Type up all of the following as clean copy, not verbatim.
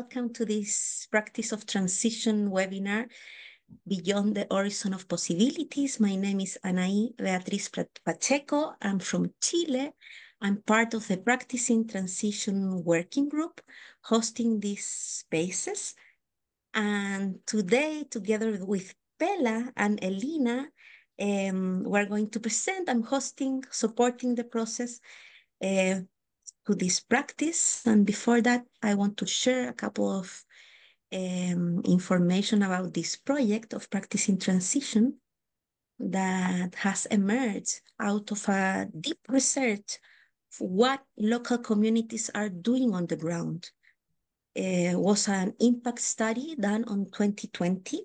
welcome to this Practice of Transition webinar, Beyond the Horizon of Possibilities. My name is Anaí Beatriz Pacheco. I'm from Chile. I'm part of the Practicing Transition Working Group, hosting these spaces. And today, together with Pela and Elina, we're going to present. I'm hosting, supporting the process to this practice. And before that, I want to share a couple of information about this project of practicing transition that has emerged out of a deep research for what local communities are doing on the ground. Was an impact study done on 2020,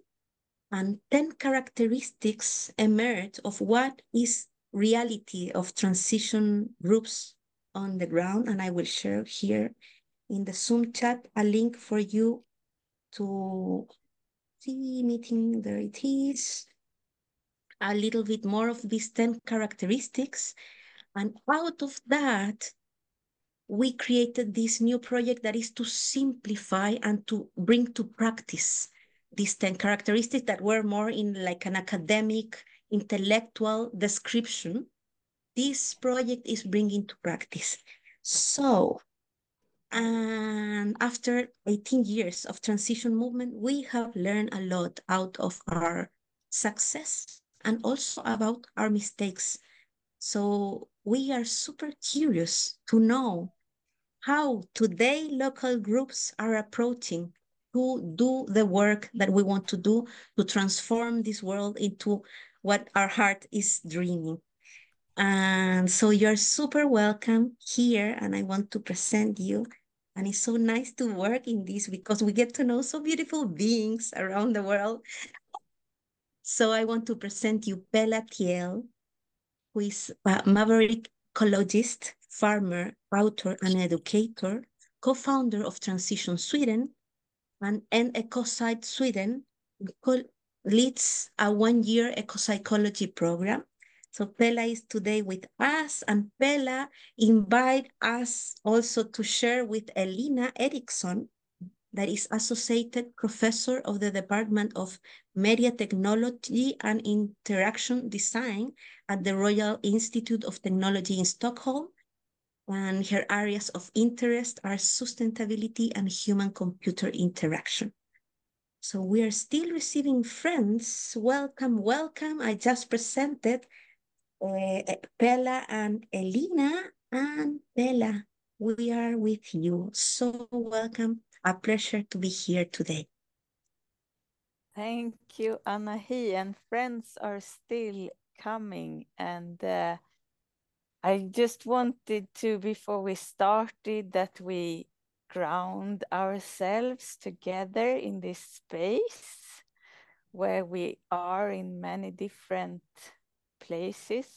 and 10 characteristics emerged of what is reality of transition groups on the ground. And I will share here in the Zoom chat a link for you to see meeting. There it is. A little bit more of these 10 characteristics. And out of that, we created this new project that is to simplify and to bring to practice these 10 characteristics that were more in like an academic, intellectual description. This project is bringing to practice. So, and after 18 years of transition movement, we have learned a lot out of our success and also about our mistakes. So we are super curious to know how today local groups are approaching to do the work that we want to do to transform this world into what our heart is dreaming. And so you're super welcome here, and I want to present you. And it's so nice to work in this because we get to know so beautiful beings around the world. So I want to present you Pela Thiel, who is a maverick ecologist, farmer, author, and educator, co-founder of Transition Sweden and Ecocide Sweden, leads a one-year ecopsychology program. So Pela is today with us, and Pela invite us also to share with Elina Eriksson, that is Associate Professor of the Department of Media Technology and Interaction Design at the Royal Institute of Technology in Stockholm. And her areas of interest are sustainability and human-computer interaction. So we are still receiving friends. Welcome, welcome. I just presented Pela and Elina. And Pela, we are with you. So welcome. A pleasure to be here today. Thank you, Anahi. And friends are still coming. And I just wanted to, before we started, that we ground ourselves together in this space where we are in many different places.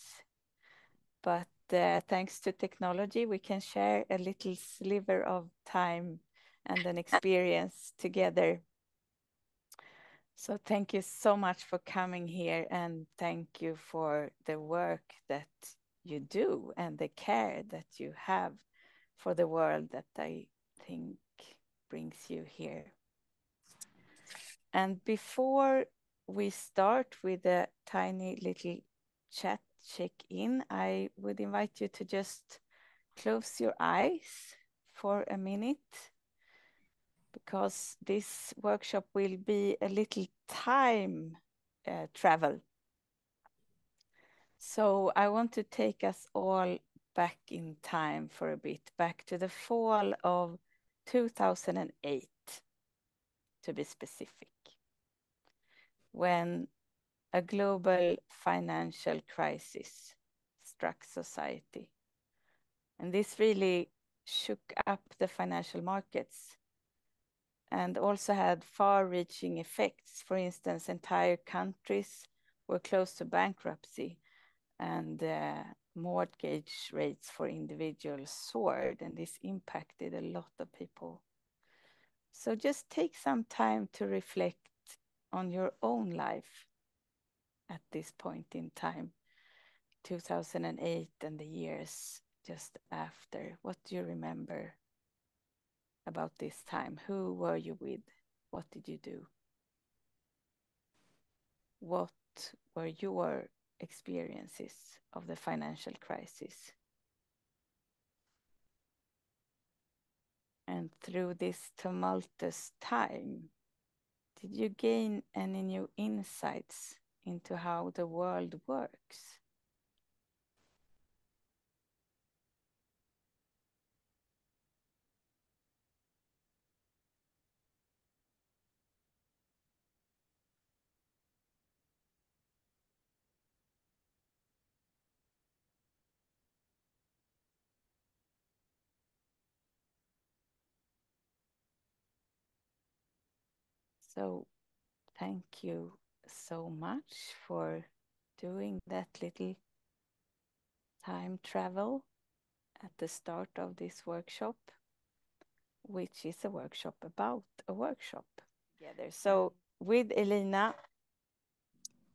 But thanks to technology, we can share a little sliver of time and an experience together. So thank you so much for coming here, and thank you for the work that you do and the care that you have for the world that I think brings you here. And before we start with a tiny little chat check-in, I would invite you to just close your eyes for a minute, because this workshop will be a little time travel. So I want to take us all back in time for a bit, back to the fall of 2008, to be specific, when a global financial crisis struck society. And this really shook up the financial markets and also had far-reaching effects. For instance, entire countries were close to bankruptcy, and mortgage rates for individuals soared, and this impacted a lot of people. So just take some time to reflect on your own life at this point in time, 2008 and the years just after. What do you remember? about this time? Who were you with? What did you do? What were your experiences of the financial crisis? And through this tumultuous time, did you gain any new insights into how the world works? So thank you so much for doing that little time travel at the start of this workshop, which is a workshop about a workshop together. So with Elina,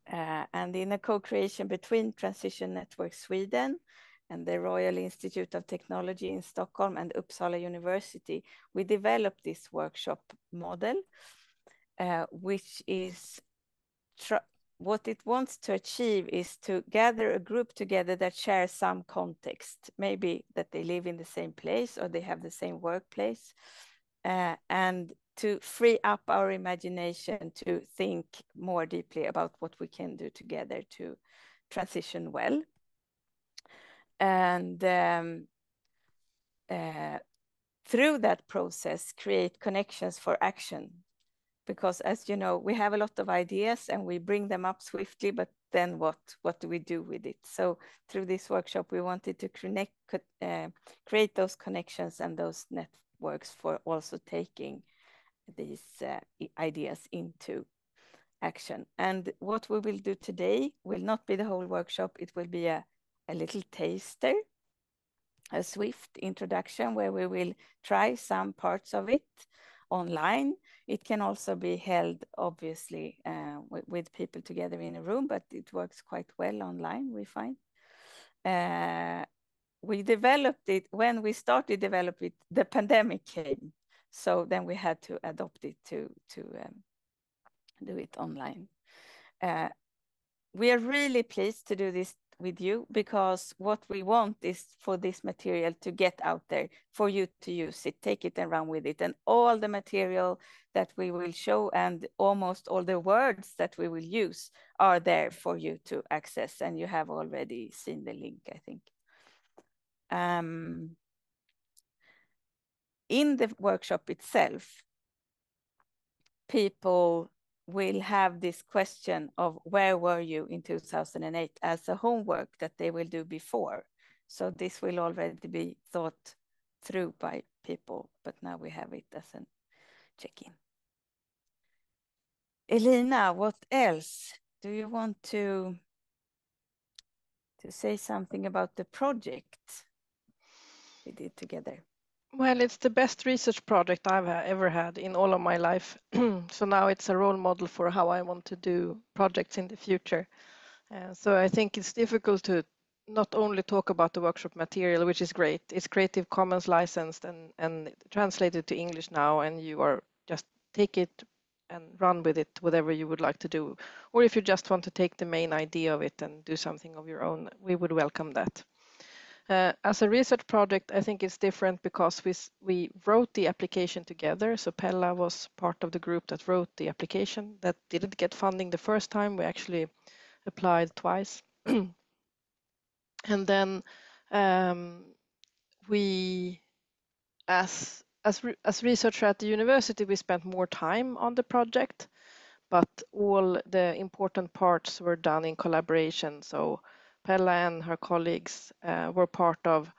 and in a co-creation between Transition Network Sweden and the Royal Institute of Technology in Stockholm and Uppsala University, we developed this workshop model, which is what it wants to achieve is to gather a group together that shares some context, maybe that they live in the same place or they have the same workplace, and to free up our imagination to think more deeply about what we can do together to transition well. And through that process, create connections for action. Because as you know, we have a lot of ideas and we bring them up swiftly, but then what do we do with it? So through this workshop, we wanted to create those connections and those networks for also taking these ideas into action. And what we will do today will not be the whole workshop. It will be a little taster, a swift introduction where we will try some parts of it online. It can also be held, obviously, with people together in a room, but it works quite well online, we find. We developed it, when we started develop it, the pandemic came. So then we had to adopt it to do it online. We are really pleased to do this with you because what we want is for this material to get out there, for you to use it, take it and run with it. And all the material that we will show and almost all the words that we will use are there for you to access. And you have already seen the link, I think. In the workshop itself, people will have this question of where were you in 2008 as a homework that they will do before. So this will already be thought through by people, but now we have it as a check-in. Elina, what else? Do you want to say something about the project we did together? Well, it's the best research project I've ever had in all of my life. So now it's a role model for how I want to do projects in the future. So I think it's difficult to not only talk about the workshop material, which is great. It's Creative Commons licensed and translated to English now, and you are just take it and run with it, whatever you would like to do. Or if you just want to take the main idea of it and do something of your own, we would welcome that. As a research project, I think it's different because we wrote the application together. So Pella was part of the group that wrote the application that didn't get funding the first time. We actually applied twice. And then we, as researcher at the university, we spent more time on the project, but all the important parts were done in collaboration. So Pella and her colleagues were part of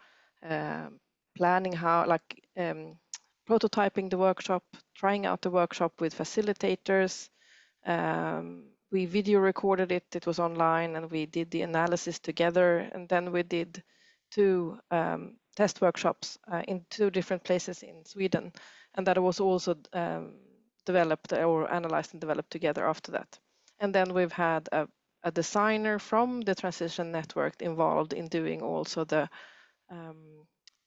planning how, prototyping the workshop, trying out the workshop with facilitators. We video recorded it, it was online, and we did the analysis together. And then we did 2 test workshops in 2 different places in Sweden. And that was also developed or analyzed and developed together after that. And then we've had a designer from the Transition Network involved in doing also the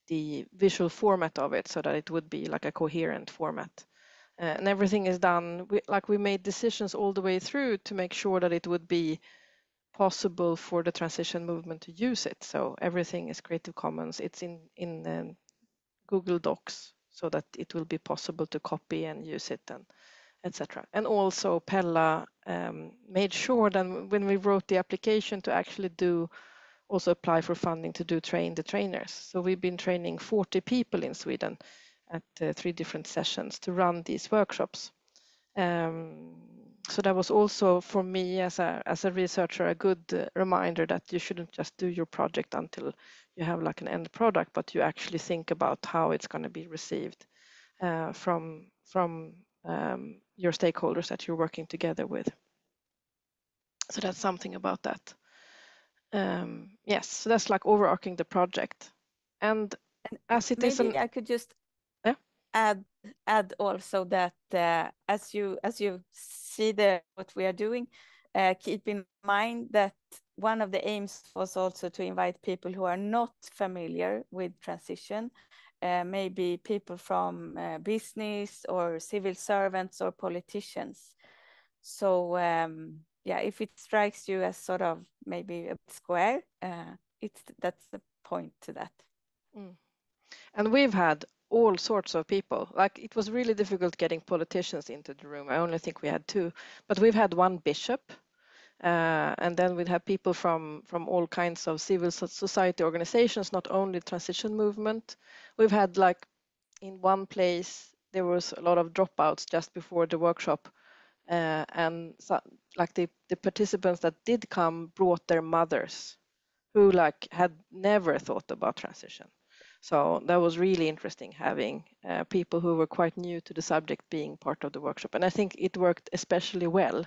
the visual format of it so that it would be like a coherent format. And everything is done, we made decisions all the way through to make sure that it would be possible for the transition movement to use it. So everything is Creative Commons. It's in Google Docs so that it will be possible to copy and use it, and etc. And also Pella made sure that when we wrote the application to actually also apply for funding to train the trainers. So we've been training 40 people in Sweden at 3 different sessions to run these workshops. So that was also for me as a researcher a good reminder that you shouldn't just do your project until you have like an end product, but you actually think about how it's going to be received from your stakeholders that you're working together with. So that's something about that. Yes, so that's like overarching the project. And as it is maybe I could just add also that as you see what we are doing, keep in mind that one of the aims was also to invite people who are not familiar with transition, maybe people from business or civil servants or politicians. So yeah, if it strikes you as sort of maybe a bit square, that's the point to that. And we've had all sorts of people. Like, it was really difficult getting politicians into the room. I only think we had 2, but we've had 1 bishop, and then we'd have people from all kinds of civil society organizations, not only transition movement. We've had, like, in one place there was a lot of dropouts just before the workshop, and so, like, the participants that did come brought their mothers who like had never thought about transition. So that was really interesting, having people who were quite new to the subject being part of the workshop. And I think it worked especially well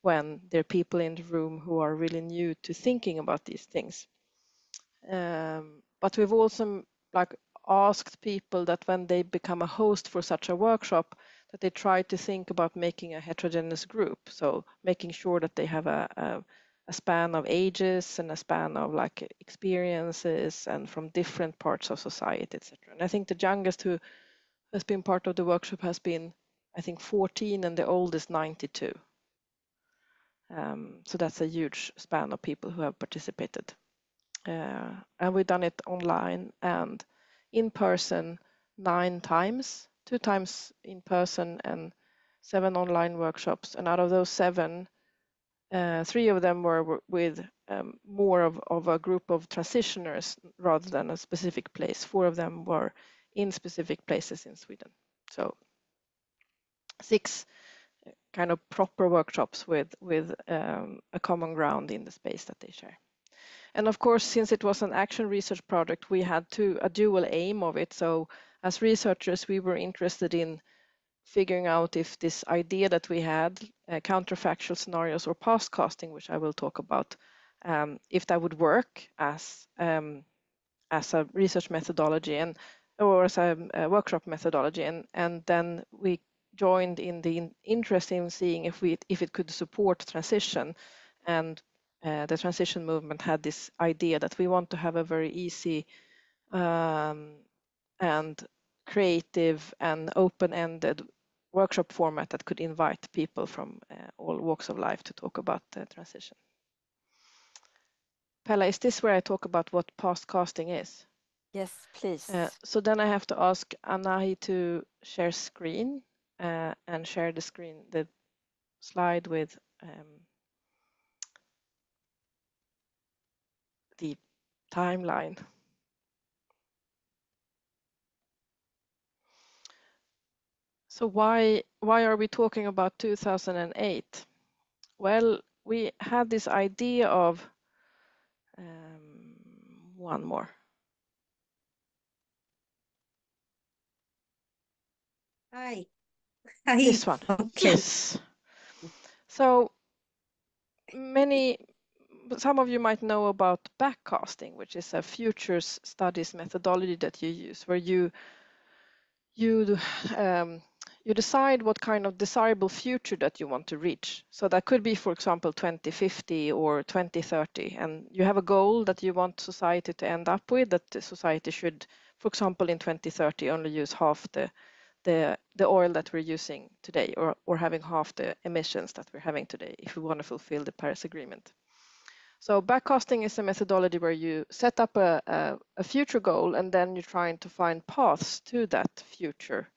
when there are people in the room who are really new to thinking about these things. But we've also like asked people that when they become a host for such a workshop, that they try to think about making a heterogeneous group. So making sure that they have a span of ages and a span of like experiences and from different parts of society, etc. And I think the youngest who has been part of the workshop has been, I think, 14, and the oldest 92. So that's a huge span of people who have participated. And we've done it online and in person 9 times, 2 times in person and 7 online workshops. And out of those 7, 3 of them were with more of a group of transitioners rather than a specific place. 4 of them were in specific places in Sweden. So 6 kind of proper workshops with a common ground in the space that they share. And of course, since it was an action research project, we had a dual aim of it. So as researchers, we were interested in figuring out if this idea that we had, counterfactual scenarios or past casting, which I will talk about, if that would work as a research methodology or as a workshop methodology. And then we joined in the interest in seeing if it could support transition. And the transition movement had this idea that we want to have a very easy and creative and open-ended workshop format that could invite people from all walks of life to talk about transition. Pella, is this where I talk about what past casting is? Yes, please. So then I have to ask Anahi to share screen and share the slide with the timeline. So why are we talking about 2008? Well, we had this idea of one more. Hi. This one. Okay. Yes. So some of you might know about backcasting, which is a futures studies methodology that you use, where you decide what kind of desirable future that you want to reach. So that could be, for example, 2050 or 2030, and you have a goal that you want society to end up with, that the society should for example, in 2030, only use half the oil that we're using today, or having half the emissions that we're having today if we want to fulfill the Paris Agreement. So backcasting is a methodology where you set up a future goal and then you're trying to find paths to that future.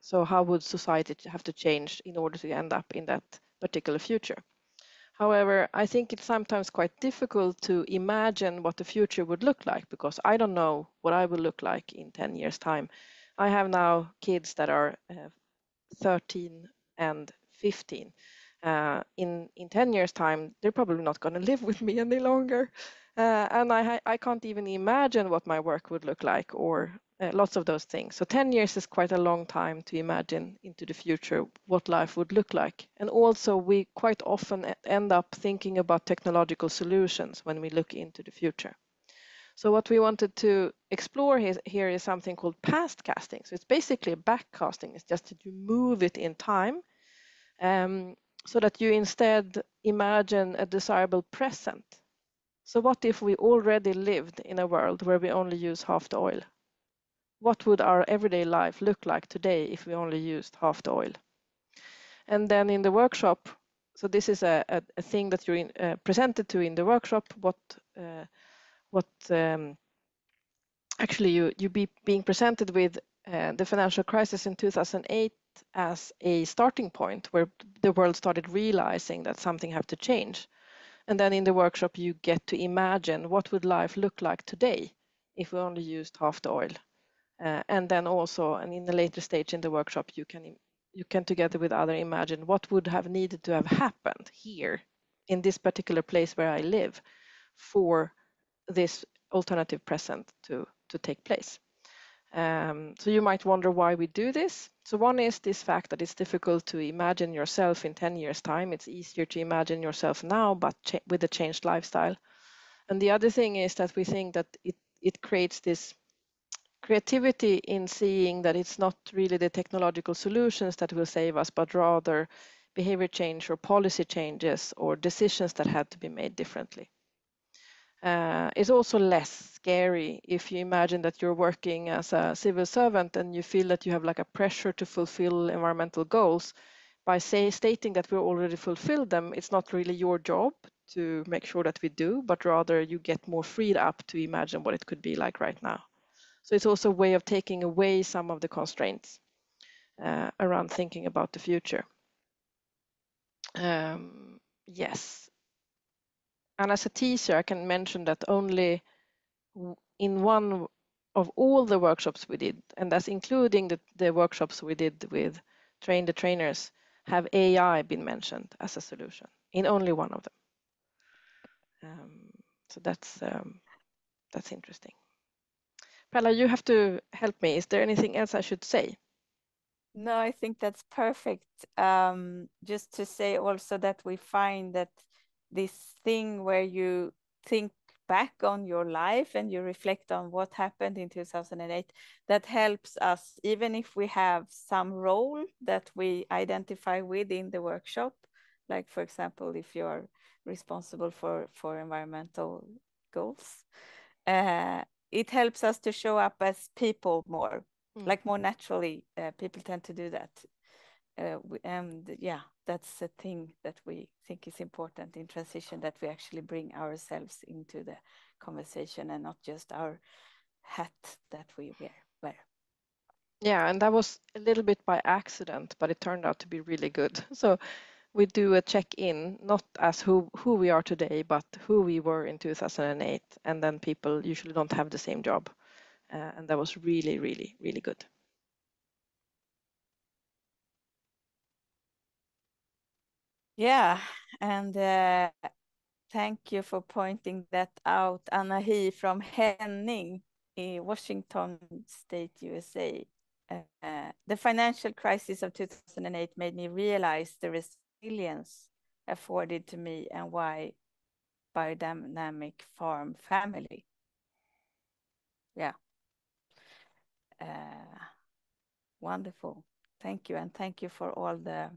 So how would society have to change in order to end up in that particular future? However, I think it's sometimes quite difficult to imagine what the future would look like, because I don't know what I will look like in 10 years' time. I have now kids that are 13 and 15. In 10 years' time, they're probably not going to live with me any longer. And I can't even imagine what my work would look like, or lots of those things. So 10 years is quite a long time to imagine into the future what life would look like. And also we quite often end up thinking about technological solutions when we look into the future. So what we wanted to explore here is something called past casting. So it's basically a back casting. It's just that you move it in time, so that you instead imagine a desirable present. So what if we already lived in a world where we only use half the oil? What would our everyday life look like today if we only used half the oil? And then in the workshop, so this is a thing that you're presented to in the workshop, actually you being presented with the financial crisis in 2008 as a starting point where the world started realizing that something had to change. And then in the workshop, you get to imagine what would life look like today if we only used half the oil. And then also, and in the later stage in the workshop, you can together with others imagine what would have needed to have happened here in this particular place where I live for this alternative present to take place. So you might wonder why we do this. So one is this fact that it's difficult to imagine yourself in 10 years' time. It's easier to imagine yourself now, but with a changed lifestyle. And the other thing is that we think that it creates this creativity in seeing that it's not really the technological solutions that will save us, but rather behavior change or policy changes or decisions that had to be made differently. It's also less scary if you imagine that you're working as a civil servant and you feel that you have like a pressure to fulfill environmental goals. By stating that we already fulfilled them, it's not really your job to make sure that we do, but rather you get more freed up to imagine what it could be like right now. So it's also a way of taking away some of the constraints around thinking about the future. Yes. And as a teaser, I can mention that only in one of all the workshops we did, and that's including the workshops we did with Train the Trainers, have AI been mentioned as a solution in only one of them. So that's interesting. Pella, you have to help me. Is there anything else I should say? No, I think that's perfect. Just to say also that we find that this thing where you think back on your life and you reflect on what happened in 2008, that helps us, even if we have some role that we identify with in the workshop, like for example, if you're responsible for environmental goals, it helps us to show up as people more. Like more naturally, people tend to do that. And yeah, that's a thing that we think is important in transition, that we actually bring ourselves into the conversation and not just our hat that we wear. Yeah, and that was a little bit by accident, but it turned out to be really good. So we do a check-in, not as who we are today, but who we were in 2008. And then people usually don't have the same job. And that was really, really, really good. Yeah, and thank you for pointing that out, Anna He from Henning in Washington State, USA. The financial crisis of 2008 made me realize the resilience afforded to me and why biodynamic farm family. Yeah. Wonderful. Thank you. And thank you for all the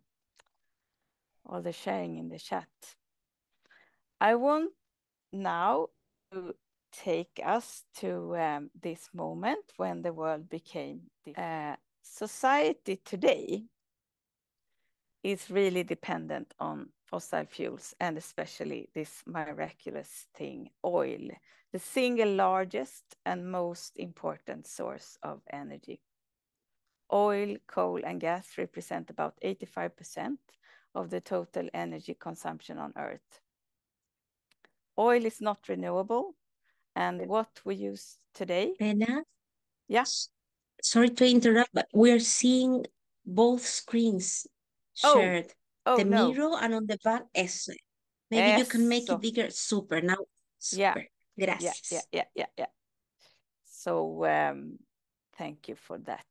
sharing in the chat. I want now to take us to this moment when the world became society today is really dependent on fossil fuels, and especially this miraculous thing, oil, the single largest and most important source of energy. Oil, coal, and gas represent about 85% of the total energy consumption on Earth. Oil is not renewable, and what we use today. Bella? Yeah. Sorry to interrupt, but we're seeing both screens shared. Oh, the no. mirror and on the back, eso. Maybe you can make Eso. it bigger. Super. Now, super. Yeah. Gracias. Yeah. So, thank you for that.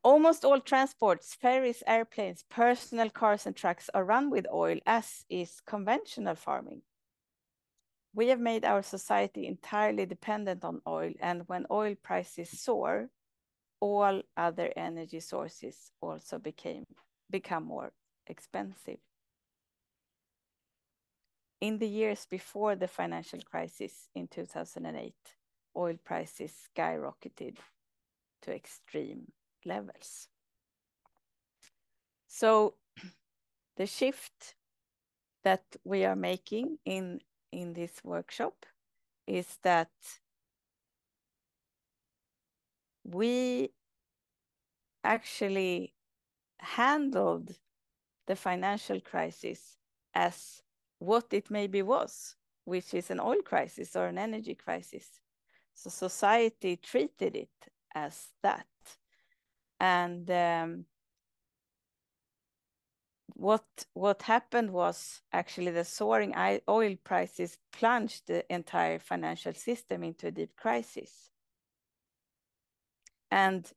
Almost all transports, ferries, airplanes, personal cars, and trucks are run with oil, as is conventional farming. We have made our society entirely dependent on oil, and when oil prices soar, all other energy sources also become more expensive. In the years before the financial crisis in 2008, oil prices skyrocketed to extreme levels. So the shift that we are making in this workshop is that we actually handled the financial crisis as what it maybe was, which is an oil crisis or an energy crisis. So society treated it as that. And what happened was actually the soaring oil prices plunged the entire financial system into a deep crisis. And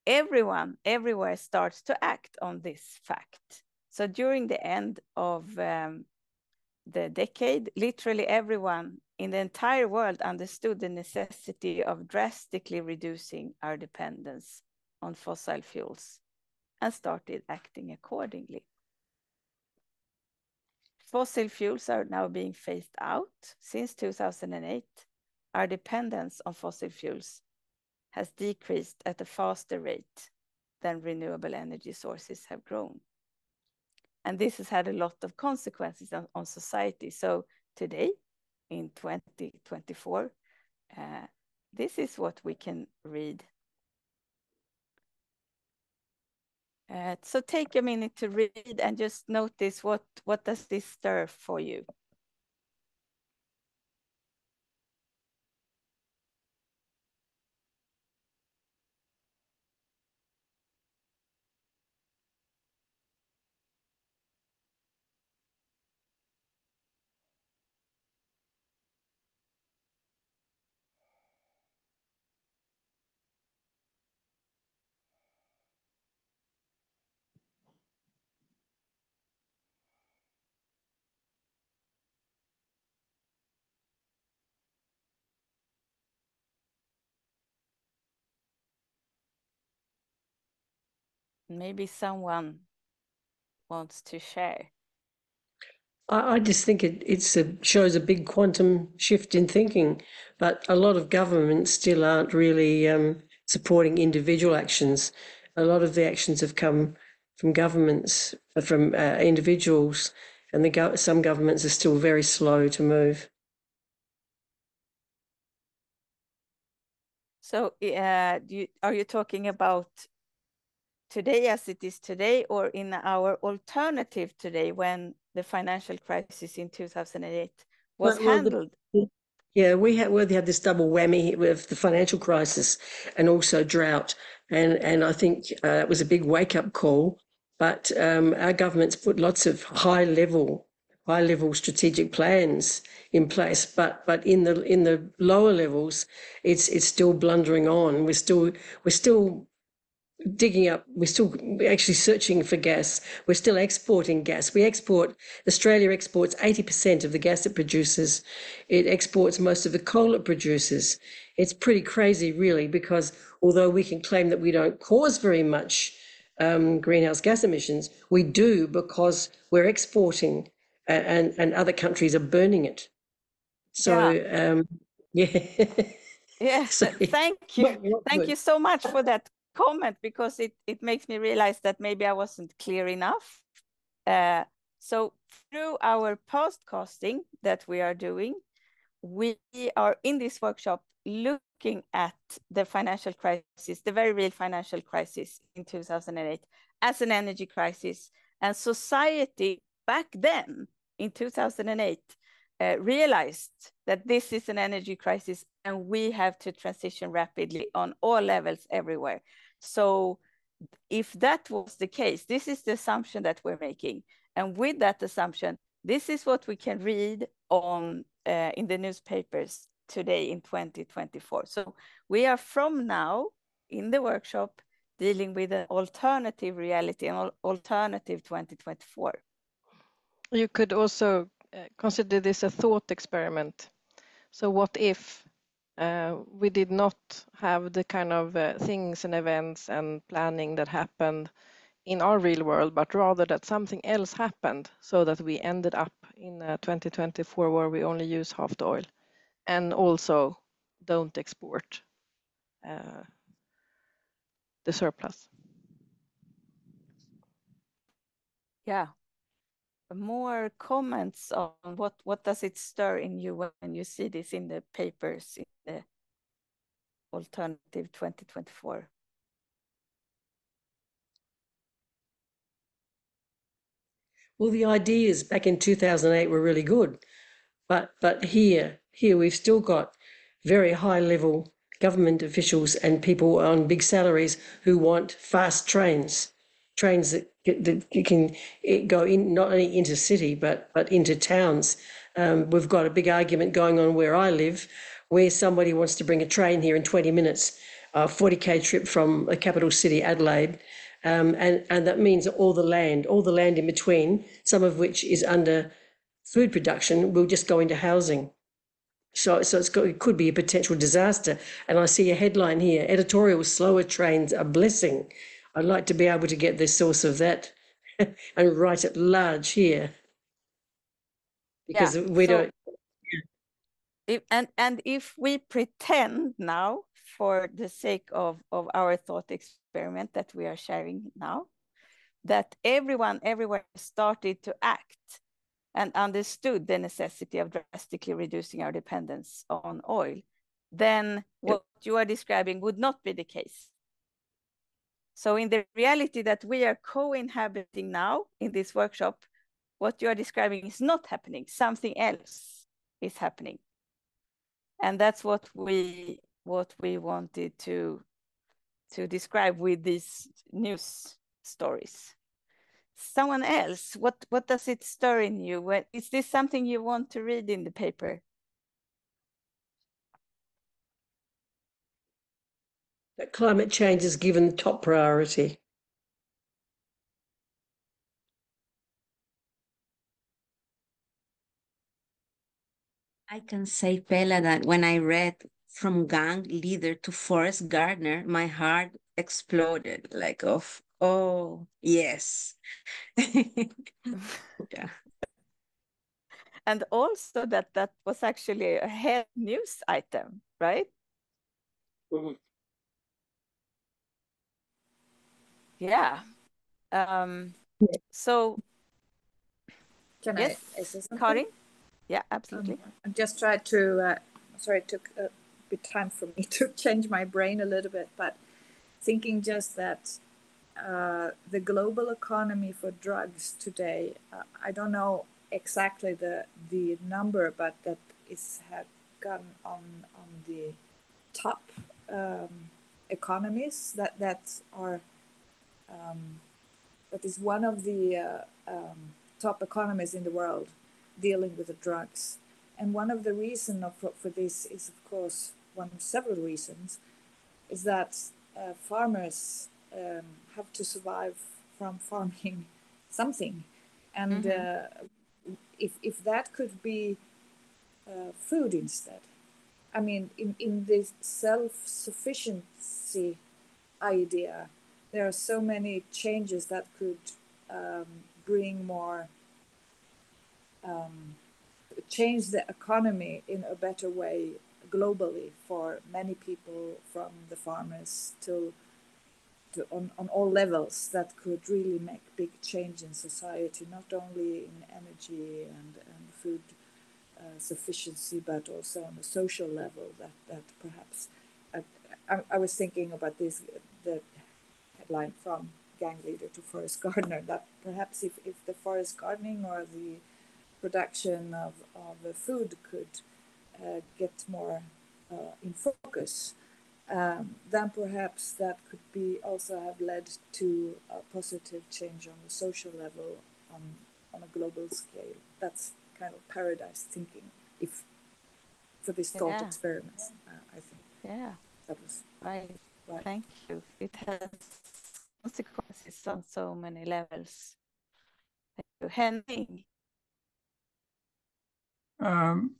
everyone everywhere starts to act on this fact. So during the end of the decade, literally everyone in the entire world understood the necessity of drastically reducing our dependence on fossil fuels and started acting accordingly. Fossil fuels are now being phased out. Since 2008, our dependence on fossil fuels has decreased at a faster rate than renewable energy sources have grown. And this has had a lot of consequences on society. So today, in 2024, this is what we can read. So take a minute to read and just notice what does this stir for you? Maybe someone wants to share. I just think it shows a big quantum shift in thinking, but a lot of governments still aren't really supporting individual actions. A lot of the actions have come from governments, from individuals, and some governments are still very slow to move. So are you talking about today as it is today, or in our alternative today when the financial crisis in 2008 was handled? Yeah, we had this double whammy with the financial crisis and also drought. And I think it was a big wake-up call. But our government's put lots of high-level strategic plans in place. But in the lower levels, it's still blundering on. We're still digging up, we're still actually searching for gas. We're still exporting gas. Australia exports 80% of the gas it produces. It exports most of the coal it produces. It's pretty crazy, really, because although we can claim that we don't cause very much greenhouse gas emissions, we do because we're exporting and other countries are burning it. So, yeah. Yeah, So, thank you. not Thank good. you so much for that comment, because it makes me realize that maybe I wasn't clear enough. So through our podcasting that we are doing, we are in this workshop looking at the financial crisis, the very real financial crisis in 2008 as an energy crisis. And society back then in 2008 realized that this is an energy crisis and we have to transition rapidly on all levels everywhere. So if that was the case, this is the assumption that we're making. And with that assumption, this is what we can read on in the newspapers today in 2024. So we are from now in the workshop dealing with an alternative reality, an alternative 2024. You could also consider this a thought experiment. So what if we did not have the kind of things and events and planning that happened in our real world, but rather that something else happened so that we ended up in 2024 where we only use half the oil and also don't export the surplus. Yeah. More comments on what does it stir in you when you see this in the papers in the alternative 2024? Well, the ideas back in 2008 were really good, but here we've still got very high level government officials and people on big salaries who want fast trains that can go in not only into city but into towns. We've got a big argument going on where I live, where somebody wants to bring a train here in 20 minutes, a 40k trip from the capital city, Adelaide. And that means all the land in between, some of which is under food production, will just go into housing. So it could be a potential disaster. And I see a headline here: editorial, slower trains a blessing. I'd like to be able to get the source of that and write it large here, because we don't. And if we pretend now, for the sake of our thought experiment that we are sharing now, that everyone everywhere started to act and understood the necessity of drastically reducing our dependence on oil, then what you are describing would not be the case. So in the reality that we are co-inhabiting now in this workshop, what you are describing is not happening. Something else is happening. And that's what we wanted to describe with these news stories. Someone else, what does it stir in you? Is this something you want to read in the paper? That climate change is given top priority. I can say, Pela, that when I read From Gang Leader to Forest Gardener, my heart exploded, like oh, yes. Yeah. And also that was actually a head news item, right? Mm-hmm. Yeah. So Can yes, I say something? Karin? Yeah, absolutely. I just tried to, sorry, it took a bit time for me to change my brain a little bit, but thinking just that the global economy for drugs today, I don't know exactly the number, but that is had gone on the top economies that are that is one of the top economies in the world dealing with the drugs. And one of the reasons for this is, of course, one of several reasons, is that farmers have to survive from farming something. And if that could be food instead, I mean, in this self-sufficiency idea, there are so many changes that could bring more change the economy in a better way globally for many people, from the farmers to on all levels, that could really make big change in society, not only in energy and food sufficiency, but also on the social level. That perhaps I was thinking about this, the headline from gang leader to forest gardener, that perhaps if the forest gardening or the production of food could get more in focus, then perhaps that could be also have led to a positive change on the social level on a global scale. That's kind of paradise thinking, if for this thought experiment. I think that was right. Thank you. It has consequences on so many levels. Thank you. Henning.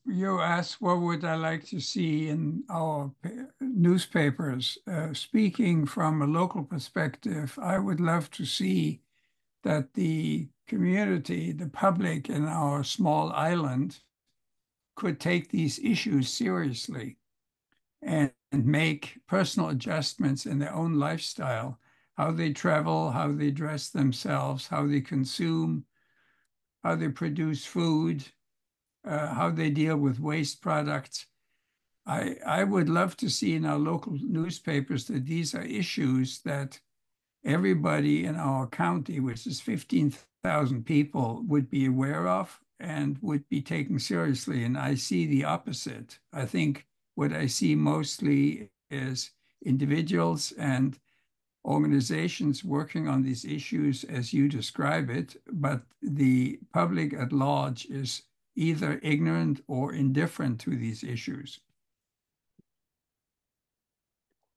You asked what would I like to see in our newspapers. Speaking from a local perspective, I would love to see that the community, the public in our small island, could take these issues seriously and make personal adjustments in their own lifestyle, how they travel, how they dress themselves, how they consume, how they produce food, how they deal with waste products. I would love to see in our local newspapers that these are issues that everybody in our county, which is 15,000 people, would be aware of and would be taken seriously. And I see the opposite. I think what I see mostly is individuals and organizations working on these issues as you describe it, but the public at large is either ignorant or indifferent to these issues.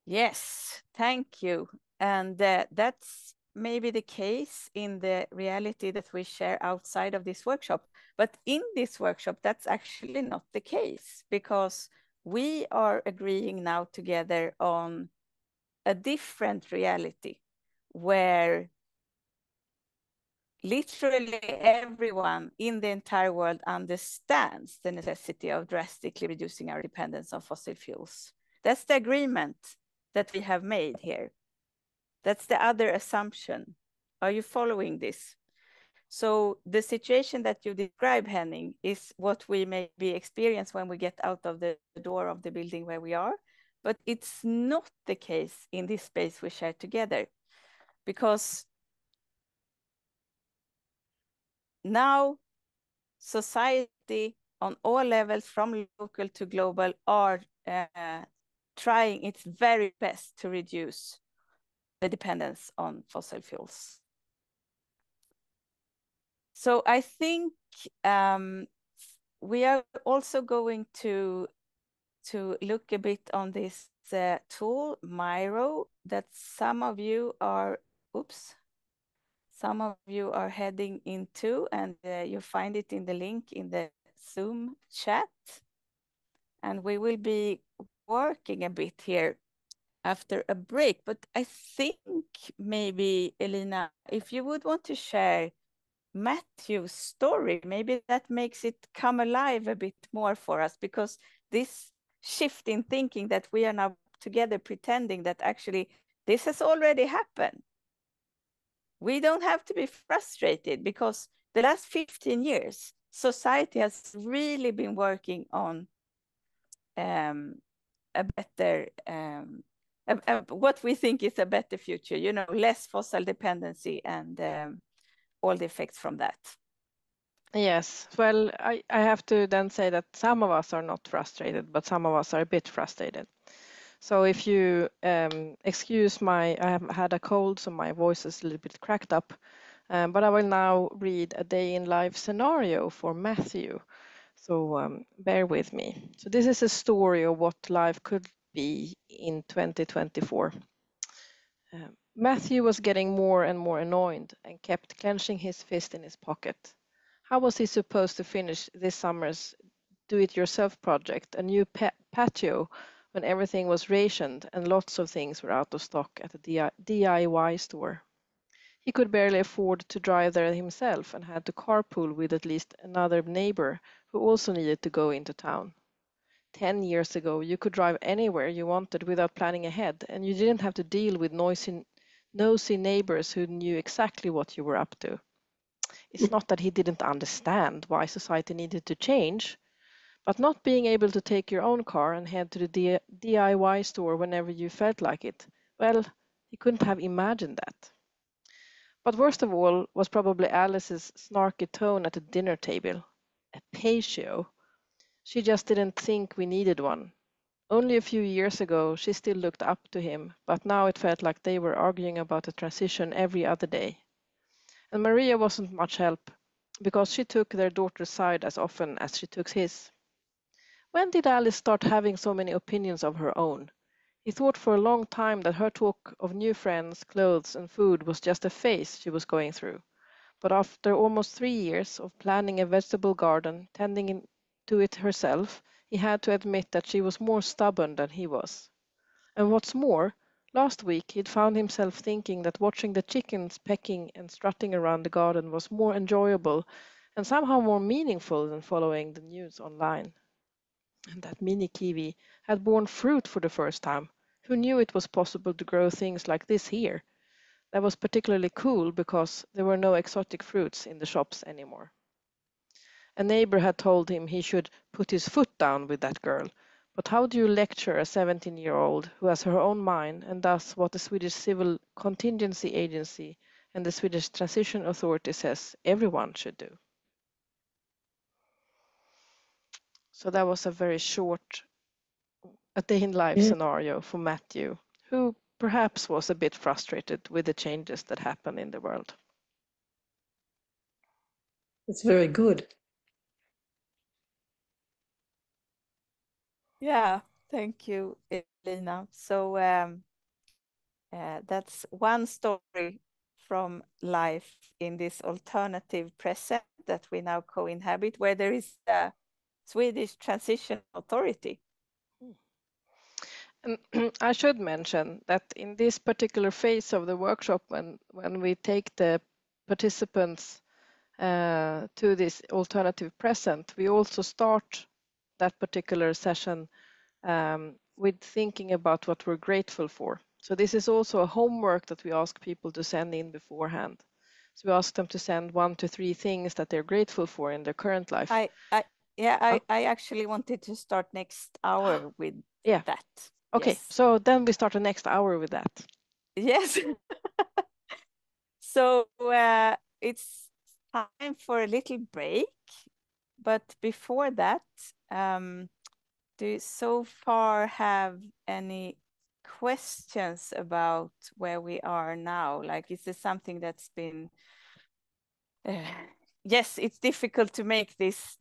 Yes, thank you. And that's maybe the case in the reality that we share outside of this workshop. But in this workshop, that's actually not the case, because we are agreeing now together on a different reality where literally everyone in the entire world understands the necessity of drastically reducing our dependence on fossil fuels. That's the agreement that we have made here. That's the other assumption. Are you following this? So the situation that you describe, Henning, is what we maybe experience when we get out of the door of the building where we are, but it's not the case in this space we share together, because now society on all levels, from local to global, are trying its very best to reduce the dependence on fossil fuels. So I think we are also going to look a bit on this tool, Miro, that some of you are heading into, and you find it in the link in the Zoom chat. And we will be working a bit here after a break, but I think maybe, Elina, if you would want to share Matthew's story, maybe that makes it come alive a bit more for us, because this shift in thinking that we are now together pretending that actually this has already happened. We don't have to be frustrated, because the last 15 years, society has really been working on a better, what we think is a better future, you know, less fossil dependency and all the effects from that. Yes, well, I have to then say that some of us are not frustrated, but some of us are a bit frustrated. So if you excuse I have had a cold, so my voice is a little bit cracked up, but I will now read a day in life scenario for Matthew. So bear with me. So this is a story of what life could be in 2024. Matthew was getting more and more annoyed and kept clenching his fist in his pocket. How was he supposed to finish this summer's do-it-yourself project, a new patio, when everything was rationed and lots of things were out of stock at the DIY store? He could barely afford to drive there himself and had to carpool with at least another neighbor who also needed to go into town. 10 years ago, you could drive anywhere you wanted without planning ahead, and you didn't have to deal with nosy neighbors who knew exactly what you were up to. It's not that he didn't understand why society needed to change, but not being able to take your own car and head to the DIY store whenever you felt like it, well, he couldn't have imagined that. But worst of all was probably Alice's snarky tone at the dinner table. A patio. She just didn't think we needed one. Only a few years ago, she still looked up to him, but now it felt like they were arguing about a transition every other day. And Maria wasn't much help, because she took their daughter's side as often as she took his. When did Alice start having so many opinions of her own? He thought for a long time that her talk of new friends, clothes, and food was just a phase she was going through. But after almost 3 years of planning a vegetable garden, tending to it herself, he had to admit that she was more stubborn than he was. And what's more, last week he'd found himself thinking that watching the chickens pecking and strutting around the garden was more enjoyable and somehow more meaningful than following the news online. And that mini kiwi had borne fruit for the first time. Who knew it was possible to grow things like this here? That was particularly cool because there were no exotic fruits in the shops anymore. A neighbor had told him he should put his foot down with that girl, but how do you lecture a 17-year-old who has her own mind and does what the Swedish Civil Contingency Agency and the Swedish Transition Authority says everyone should do? So that was a very short a day in life scenario for Matthew, who perhaps was a bit frustrated with the changes that happen in the world. It's very good. Yeah, thank you, Elina. So that's one story from life in this alternative present that we now co-inhabit, where there is a Swedish Transition Authority. And I should mention that in this particular phase of the workshop, when we take the participants to this alternative present, we also start that particular session with thinking about what we're grateful for. So this is also a homework that we ask people to send in beforehand. So we ask them to send 1 to 3 things that they're grateful for in their current life. I actually wanted to start next hour with that. Okay, yes. So then we start the next hour with that. Yes. So it's time for a little break. But before that, do you so far have any questions about where we are now? Like, is this something that's been... yes, it's difficult to make this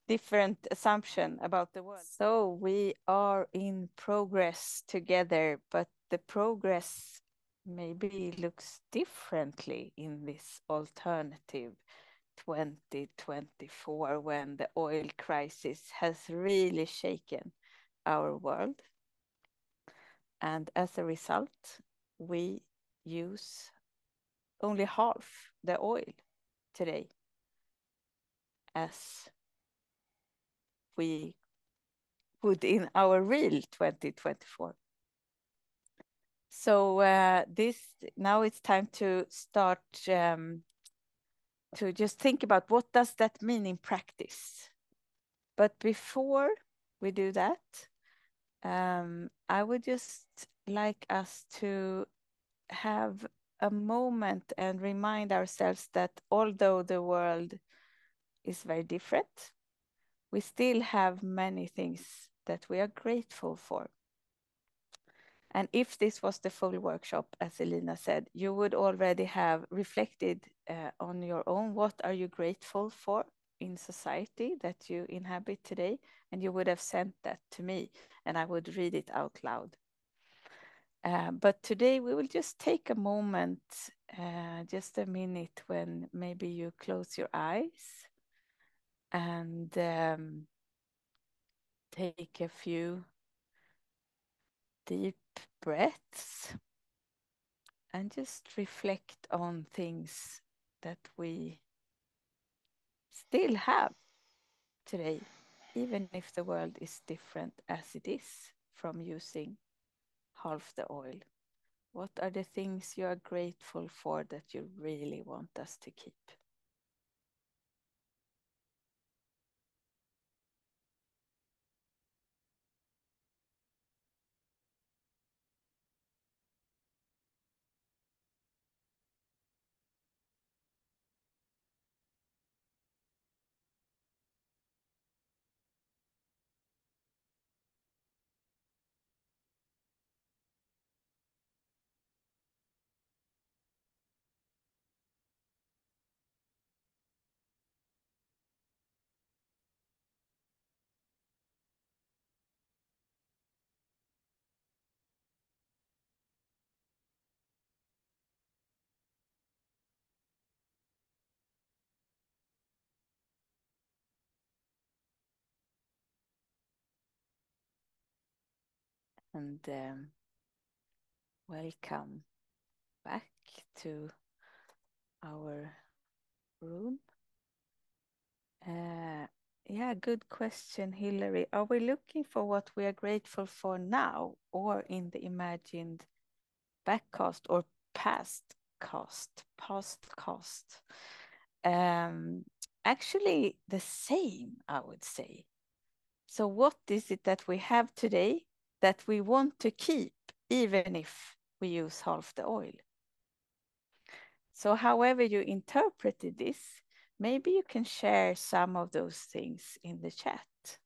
different assumption about the world. So we are in progress together, but the progress maybe looks differently in this alternative 2024, when the oil crisis has really shaken our world. And as a result, we use only half the oil today as we would in our real 2024. So now it's time to start to just think about what does that mean in practice. But before we do that, I would just like us to have a moment and remind ourselves that although the world is very different, we still have many things that we are grateful for. And if this was the full workshop, as Elina said, you would already have reflected on your own, what are you grateful for in society that you inhabit today? And you would have sent that to me and I would read it out loud. But today we will just take a moment, just a minute, when maybe you close your eyes and take a few deep breaths and just reflect on things that we still have today, even if the world is different as it is from using half the oil. What are the things you are grateful for that you really want us to keep? And welcome back to our room. Yeah, good question, Hillary. Are we looking for what we are grateful for now or in the imagined backcast or past cast? Actually, the same, I would say. So what is it that we have today that we want to keep, even if we use half the oil? So however you interpreted this, maybe you can share some of those things in the chat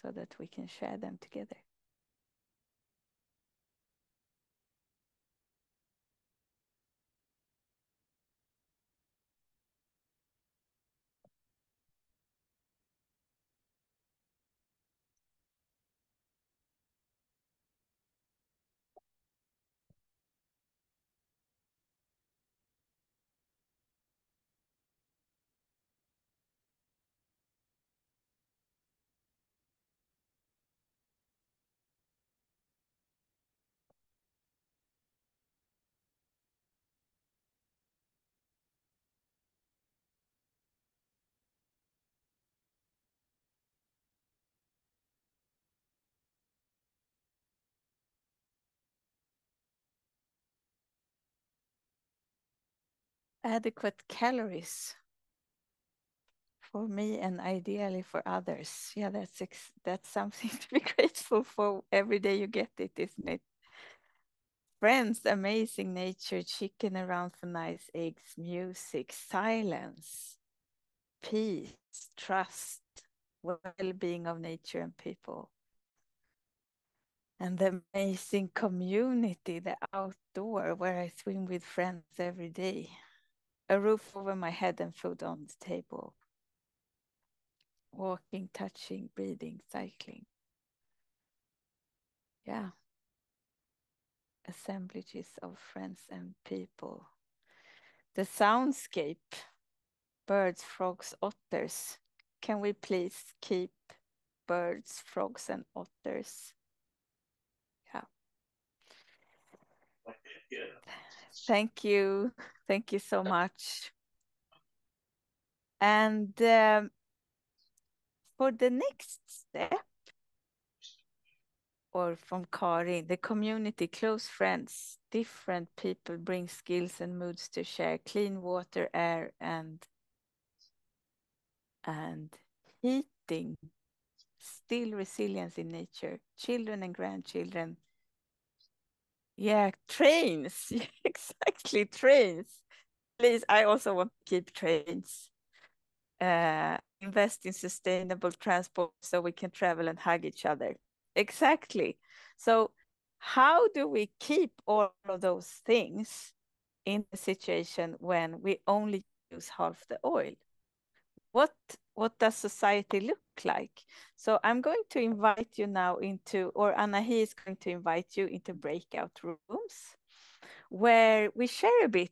so that we can share them together. Adequate calories for me and ideally for others. Yeah, that's something to be grateful for every day you get it, isn't it? Friends, amazing nature, chicken around for nice eggs, music, silence, peace, trust, well-being of nature and people. And the amazing community, the outdoor, where I swim with friends every day. A roof over my head and food on the table. Walking, touching, breathing, cycling. Yeah. Assemblages of friends and people. The soundscape, birds, frogs, otters. Can we please keep birds, frogs, and otters? Yeah. Thank you. Thank you so much. And for the next step, or from Karin, the community, close friends, different people bring skills and moods to share, clean water, air, and heating, still resilience in nature, children and grandchildren. Yeah, trains, exactly, trains. Please, I also want to keep trains. Invest in sustainable transport so we can travel and hug each other. Exactly. So how do we keep all of those things in a situation when we only use half the oil? What does society look like? So I'm going to invite you now into, or Anahi is going to invite you into breakout rooms where we share a bit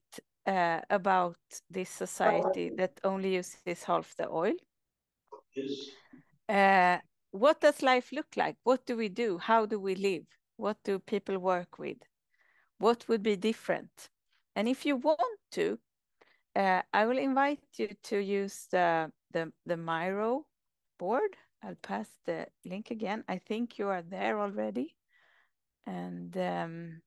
about this society that only uses half the oil. What does life look like? What do we do? How do we live? What do people work with? What would be different? And if you want to, I will invite you to use the Miro board. I'll pass the link again. I think you are there already. And this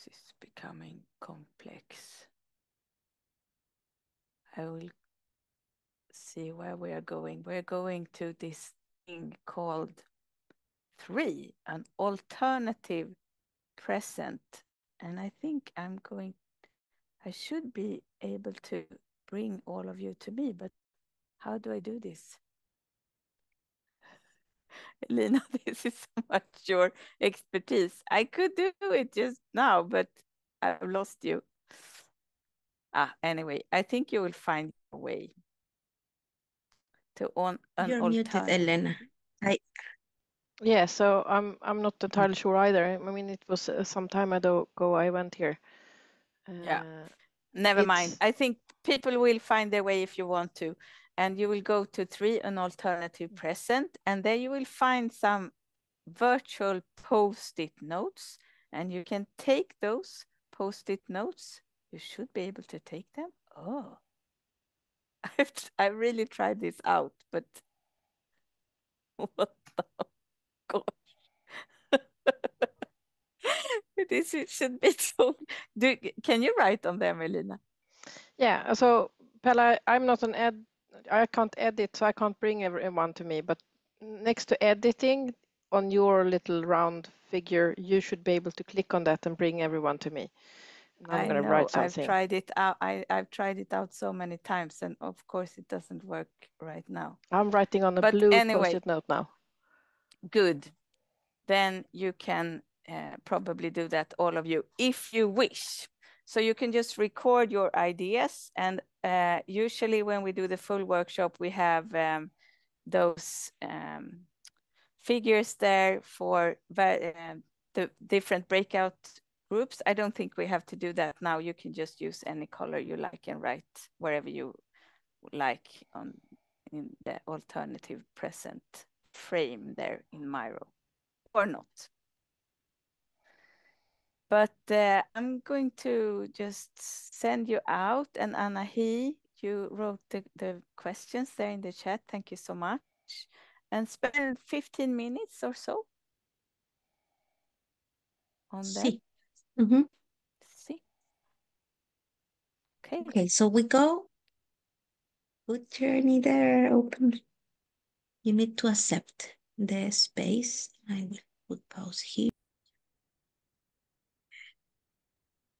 is becoming complex. I will see where we are going. We're going to this thing called 3, an alternative present. And I think I should be able to bring all of you to me, but how do I do this? Lina, this is so much your expertise. I could do it just now, but I've lost you. Anyway, I think you will find a way to on an You're muted, Elena. Yeah, so I'm not entirely sure either. I mean, it was some time ago I went here. Yeah, never mind. I think people will find their way if you want to. And you will go to 3, an alternative present, and there you will find some virtual post-it notes, and you can take those post-it notes. You should be able to take them. Oh, I really tried this out, but what the gosh. This should be so. Can you write on them, Elina? Yeah, so Pella, I'm not I can't edit, so I can't bring everyone to me, but next to editing on your little round figure, you should be able to click on that and bring everyone to me. And I'm going to write something. I've tried it out. I've tried it out so many times, and of course it doesn't work right now. I'm writing on a blue post-it note now. Good. Then you can probably do that, all of you, if you wish. So you can just record your ideas, and usually when we do the full workshop, we have those figures there for the different breakout groups. I don't think we have to do that now. You can just use any color you like and write wherever you like in the alternative present frame there in Miro, or not. But I'm going to just send you out, and Anahi, you wrote the questions there in the chat. Thank you so much. And spend 15 minutes or so on them. See. Okay. Okay, so we go. Good journey there, open. You need to accept the space. I will put pause here.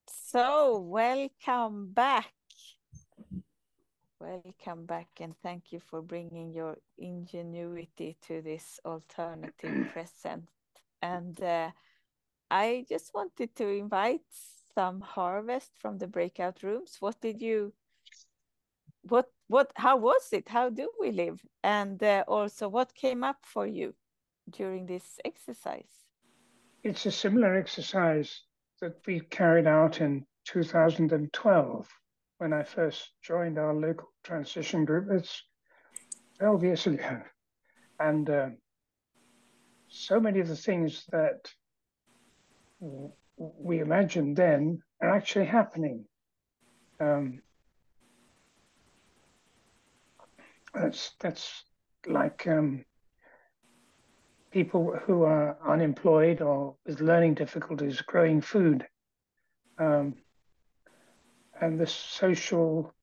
So welcome back. Welcome back, and thank you for bringing your ingenuity to this alternative present. And I just wanted to invite some harvest from the breakout rooms. How was it? How do we live? And also, what came up for you during this exercise? It's a similar exercise that we carried out in 2012 when I first joined our local transition group. It's 12 years ago. And so many of the things that we imagined then are actually happening. That's like people who are unemployed or with learning difficulties growing food, and the social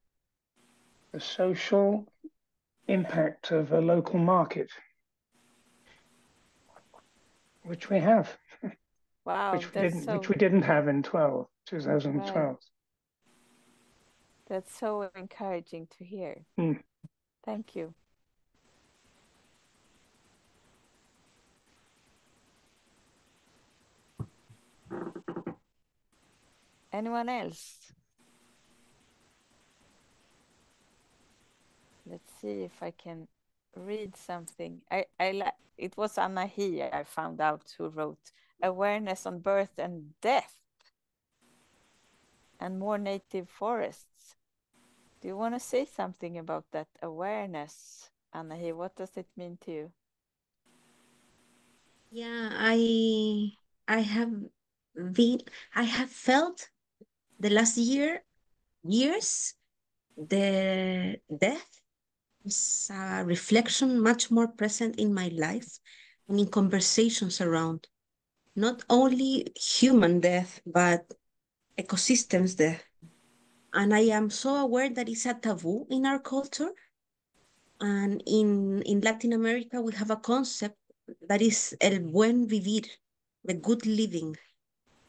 impact of a local market, which we have. Wow, which we didn't have in 2012. Right. That's so encouraging to hear. Thank you. Anyone else? Let's see if I can read something. It was Anahi, I found out, who wrote awareness on birth and death and more native forests. Do you want to say something about that awareness, Anahi? What does it mean to you? Yeah, I have been I have felt the last years the death is a reflection much more present in my life and in conversations around not only human death but ecosystems death. And I am so aware that it's a taboo in our culture. And in Latin America, we have a concept that is el buen vivir, the good living.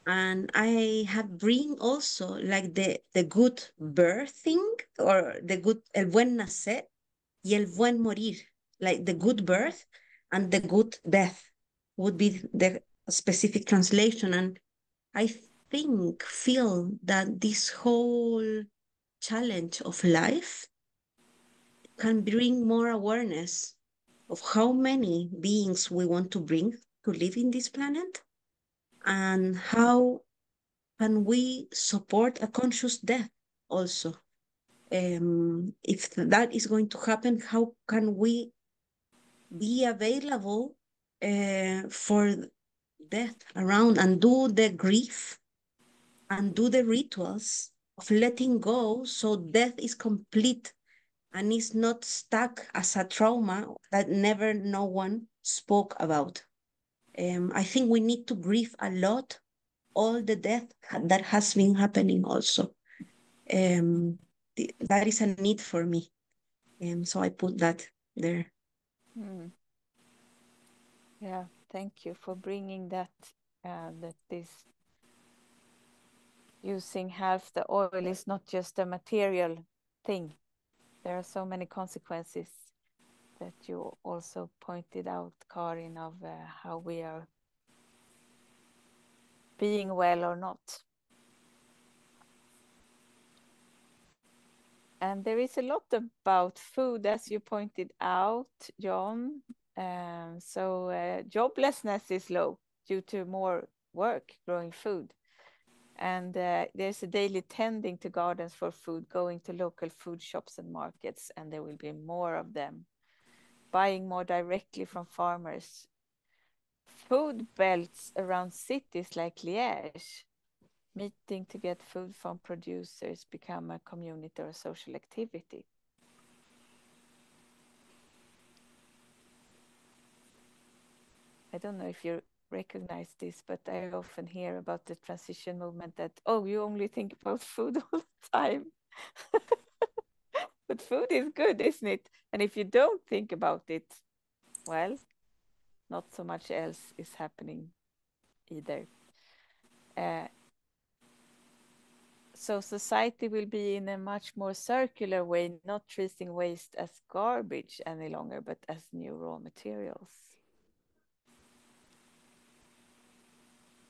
And I have bring also like the good birthing or the good, el buen nacer y el buen morir, like the good birth and the good death would be the specific translation. And I feel that this whole challenge of life can bring more awareness of how many beings we want to bring to live in this planet and how can we support a conscious death also. If that is going to happen, how can we be available for death around and do the grief and do the rituals of letting go so death is complete and is not stuck as a trauma that never no one spoke about. I think we need to grieve a lot all the death that has been happening also. That is a need for me. So I put that there. Mm. Yeah, thank you for bringing that, that this using half the oil is not just a material thing. There are so many consequences that you also pointed out, Karin, of how we are being well or not. And there is a lot about food, as you pointed out, John. So joblessness is low due to more work growing food. And there's a daily tending to gardens for food, going to local food shops and markets, and there will be more of them. Buying more directly from farmers. Food belts around cities like Liège. Meeting to get food from producers become a community or a social activity. I don't know if you recognize this, but I often hear about the transition movement that, oh, you only think about food all the time. But food is good, isn't it? And if you don't think about it, well, not so much else is happening either. So society will be in a much more circular way, not treating waste as garbage any longer, but as new raw materials.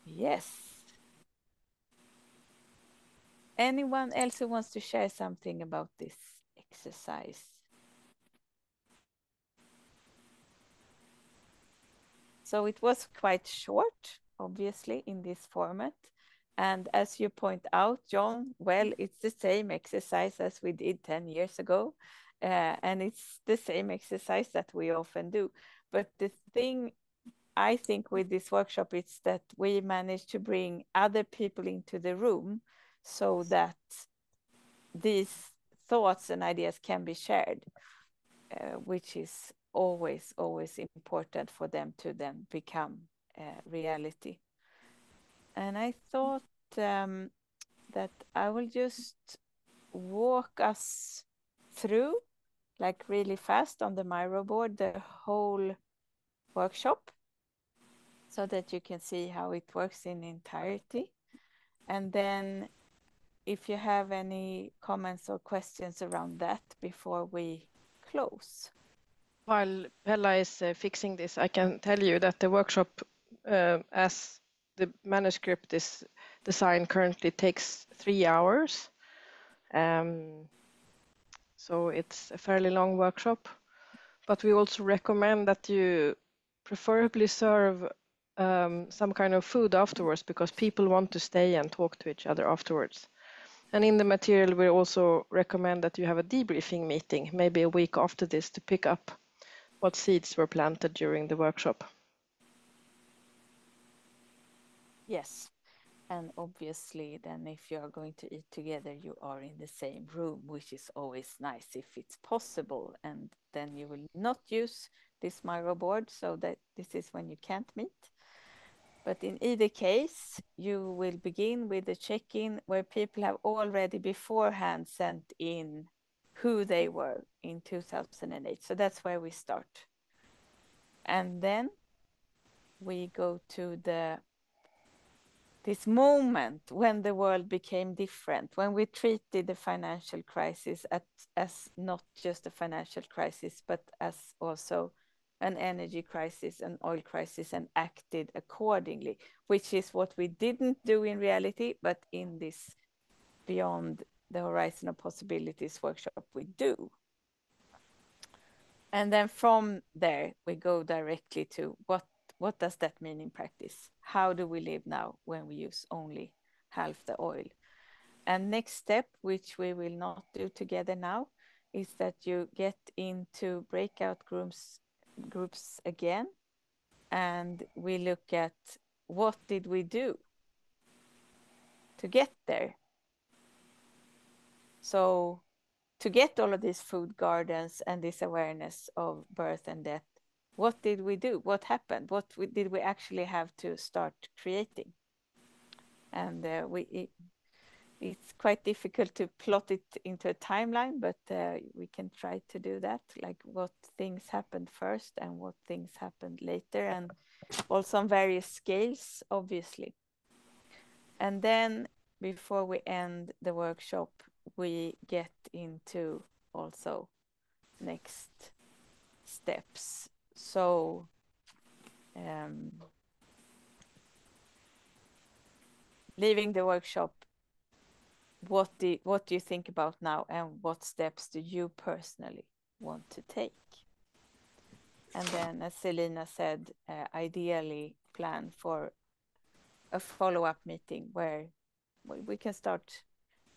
Yes. Anyone else who wants to share something about this exercise? So it was quite short, obviously, in this format. And as you point out, John, well, it's the same exercise as we did 10 years ago. And it's the same exercise that we often do. But the thing I think with this workshop is that we managed to bring other people into the room so that these thoughts and ideas can be shared, which is always important for them to then become reality. And I thought that I will just walk us through, like really fast on the Miro board, the whole workshop, so that you can see how it works in entirety. And then if you have any comments or questions around that before we close. While Pella is fixing this, I can tell you that the workshop, as the manuscript is designed currently, takes 3 hours. So it's a fairly long workshop, but we also recommend that you preferably serve some kind of food afterwards, because people want to stay and talk to each other afterwards. And in the material, we also recommend that you have a debriefing meeting, maybe a week after this, to pick up what seeds were planted during the workshop. Yes. And obviously, then if you are going to eat together, you are in the same room, which is always nice if it's possible. And then you will not use this Miro board, so that this is when you can't meet. But in either case, you will begin with a check-in where people have already beforehand sent in who they were in 2008. So that's where we start. And then we go to this moment when the world became different, when we treated the financial crisis as not just a financial crisis, but as also an energy crisis, an oil crisis, and acted accordingly, which is what we didn't do in reality, but in this Beyond the Horizon of Possibilities workshop, we do. And then from there, we go directly to what does that mean in practice? How do we live now when we use only half the oil? And next step, which we will not do together now, is that you get into breakout groups again, and we look at what did we do to get there. So to get all of these food gardens and this awareness of birth and death, what did we do? What happened? Did we actually have to start creating? And it's quite difficult to plot it into a timeline, but we can try to do that, like what things happened first and what things happened later, and also on various scales, obviously. And then before we end the workshop, we get into also next steps. So leaving the workshop, what do you think about now, and what steps do you personally want to take? And then, as Selina said, ideally plan for a follow-up meeting where we can start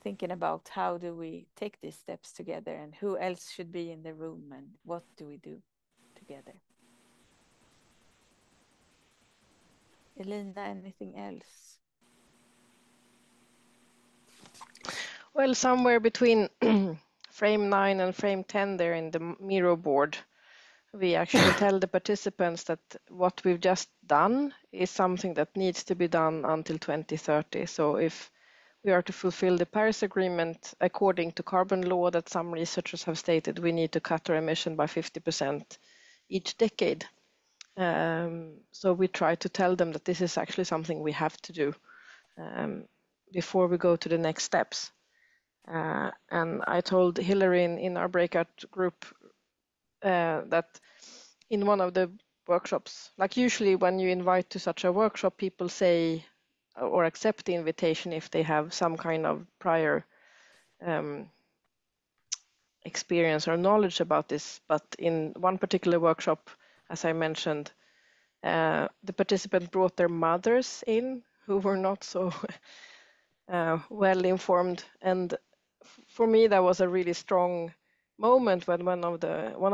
thinking about how do we take these steps together, and who else should be in the room, and what do we do together. Elina, anything else? Well, somewhere between frame 9 and frame 10 there in the Miro board, we actually tell the participants that what we've just done is something that needs to be done until 2030. So if we are to fulfill the Paris Agreement according to carbon law that some researchers have stated, we need to cut our emission by 50% each decade. So we try to tell them that this is actually something we have to do before we go to the next steps. And I told Hillary in our breakout group that in one of the workshops, like usually when you invite to such a workshop, people say or accept the invitation if they have some kind of prior experience or knowledge about this. But in one particular workshop, as I mentioned, the participant brought their mothers in who were not so well informed, and for me that was a really strong moment when one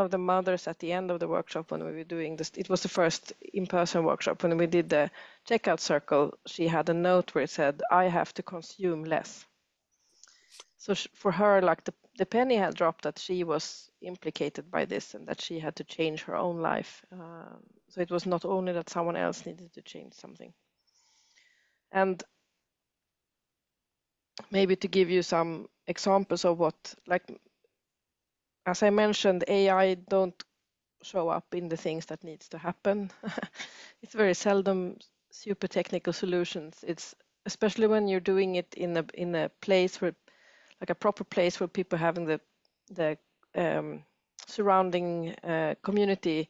of the mothers at the end of the workshop, when we were doing this, it was the first in-person workshop, when we did the checkout circle, she had a note where it said, "I have to consume less." So for her, like the penny had dropped that she was implicated by this and that she had to change her own life. So it was not only that someone else needed to change something. And maybe to give you some examples of what, like, as I mentioned, AI don't show up in the things that needs to happen. It's very seldom super technical solutions. It's especially when you're doing it in a place where, like a proper place where people having the surrounding community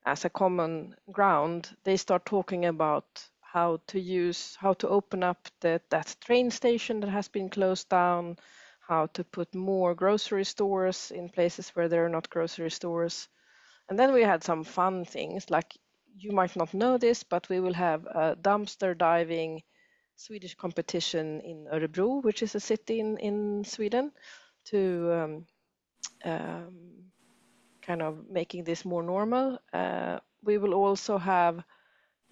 as a common ground, they start talking about how to open up that train station that has been closed down, how to put more grocery stores in places where there are not grocery stores. And then we had some fun things, like, you might not know this, but we will have a dumpster diving Swedish competition in Örebro, which is a city in Sweden, to kind of making this more normal. We will also have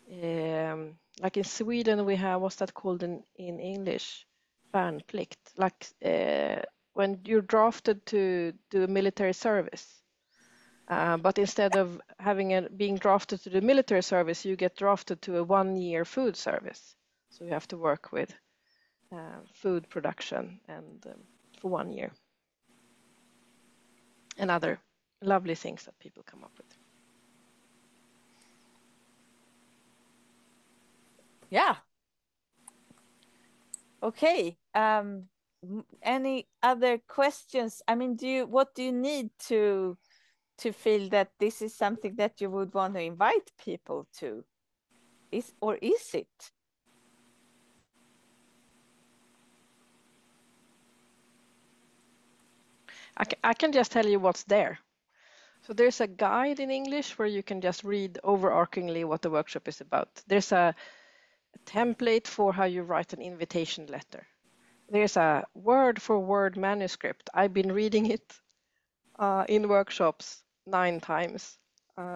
like in Sweden we have, what's that called in English? Värnplikt, like when you're drafted to do military service. But instead of being drafted to the military service, you get drafted to a 1-year food service. So you have to work with food production and for 1 year. And other lovely things that people come up with. Yeah. Okay. Any other questions? I mean, what do you need to feel that this is something that you would want to invite people to? Is it? I can just tell you what's there. So there's a guide in English where you can just read overarchingly what the workshop is about. There's a template for how you write an invitation letter. There's a word-for-word manuscript. I've been reading it in workshops 9 times.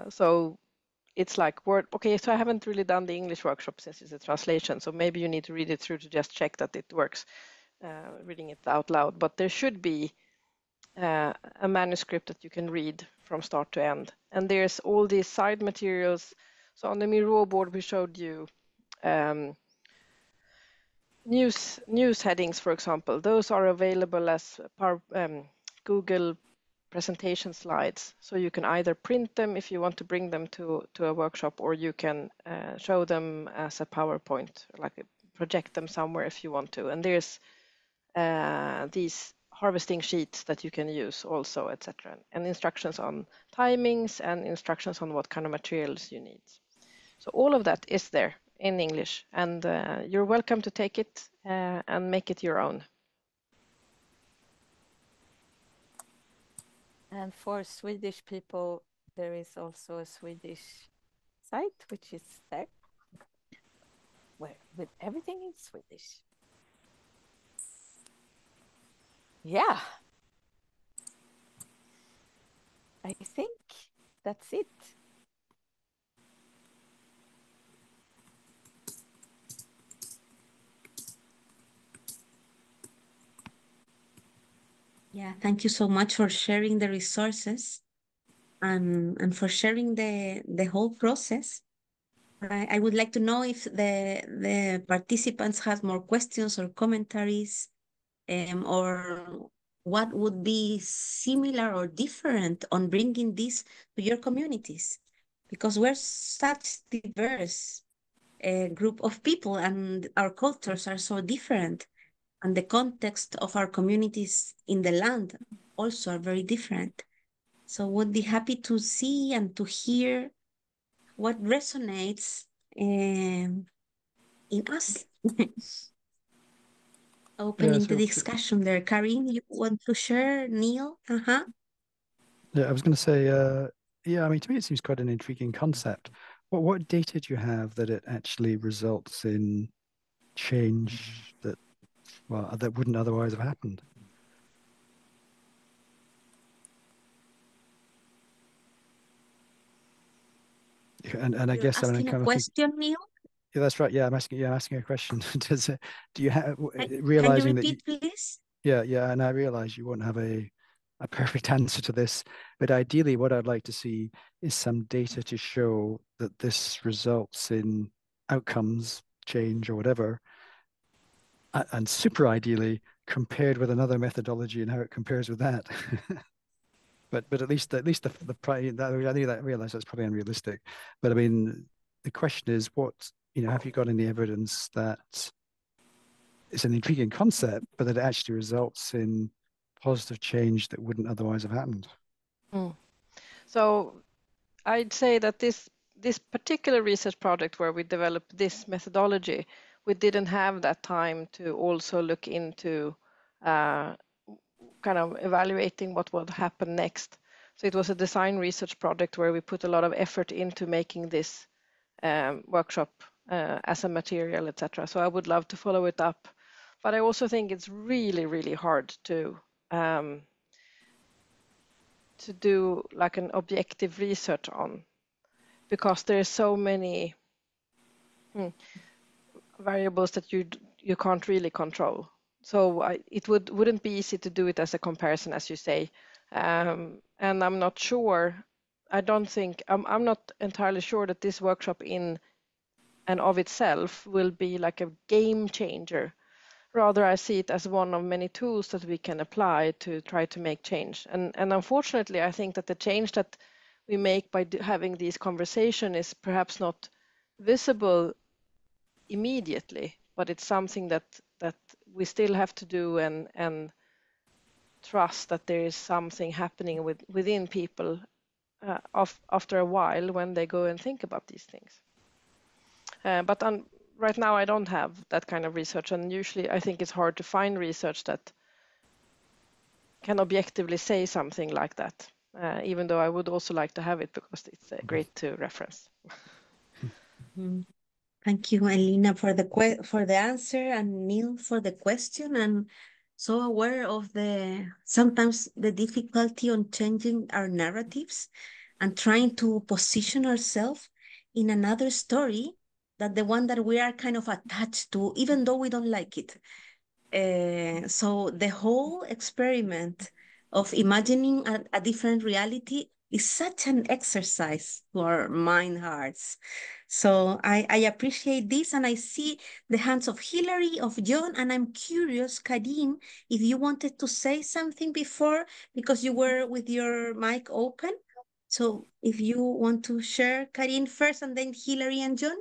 So it's like word. Okay, so I haven't really done the English workshop since it's a translation. So maybe you need to read it through to just check that it works, reading it out loud. But there should be a manuscript that you can read from start to end. And there's all these side materials. So on the Miro board, we showed you news headings, for example. Those are available as Google presentation slides. So you can either print them if you want to bring them to a workshop, or you can show them as a PowerPoint, like project them somewhere if you want to. And there's these harvesting sheets that you can use also, etc. And instructions on timings and instructions on what kind of materials you need. So all of that is there in English, and you're welcome to take it and make it your own. And for Swedish people, there is also a Swedish site, which is there, with everything in Swedish. Yeah. I think that's it. Yeah, thank you so much for sharing the resources and for sharing the whole process. I would like to know if the participants have more questions or commentaries, or what would be similar or different on bringing this to your communities, because we're such diverse group of people and our cultures are so different, and the context of our communities in the land also are very different. So would be happy to see and to hear what resonates in us. Opening the discussion there. Karin, you want to share? Neil? Yeah, I was going to say, yeah, I mean, to me, it seems quite an intriguing concept. What data do you have that it actually results in change that, well, that wouldn't otherwise have happened? And I You're guess asking I'm a question, Neil? Yeah, that's right. Yeah, I'm asking a question. Do you have Can realizing you repeat, that please? Yeah, and I realize you won't have a perfect answer to this, but ideally what I'd like to see is some data to show that this results in outcomes change or whatever, and super ideally compared with another methodology and how it compares with that. but at least the I realize that's probably unrealistic, but I mean the question is, what, have you got any evidence that it's an intriguing concept, but that it actually results in positive change that wouldn't otherwise have happened? So I'd say that this particular research project where we developed this methodology, we didn't have that time to also look into kind of evaluating what would happen next. So it was a design research project where we put a lot of effort into making this workshop as a material, etc. So I would love to follow it up, but I also think it's really, really hard to do like an objective research on, because there are so many variables that you can't really control. So it wouldn't be easy to do it as a comparison, as you say. And I'm not sure. I don't think I'm not entirely sure that this workshop in and of itself will be like a game changer. Rather, I see it as one of many tools that we can apply to try to make change. And unfortunately, I think that the change that we make by having these conversations is perhaps not visible immediately, but it's something that we still have to do and trust that there is something happening within people after a while when they go and think about these things. But right now I don't have that kind of research, and usually I think it's hard to find research that can objectively say something like that, even though I would also like to have it because it's great to reference. Thank you, Elina, for the answer, and Neil for the question. And so aware of sometimes the difficulty on changing our narratives and trying to position ourselves in another story than the one that we are kind of attached to, even though we don't like it. So the whole experiment of imagining a different reality is such an exercise to our mind hearts. So I appreciate this, and I see the hands of Hilary, of John, and I'm curious, Karim, if you wanted to say something before, because you were with your mic open. So if you want to share, Karim first, and then Hilary and John.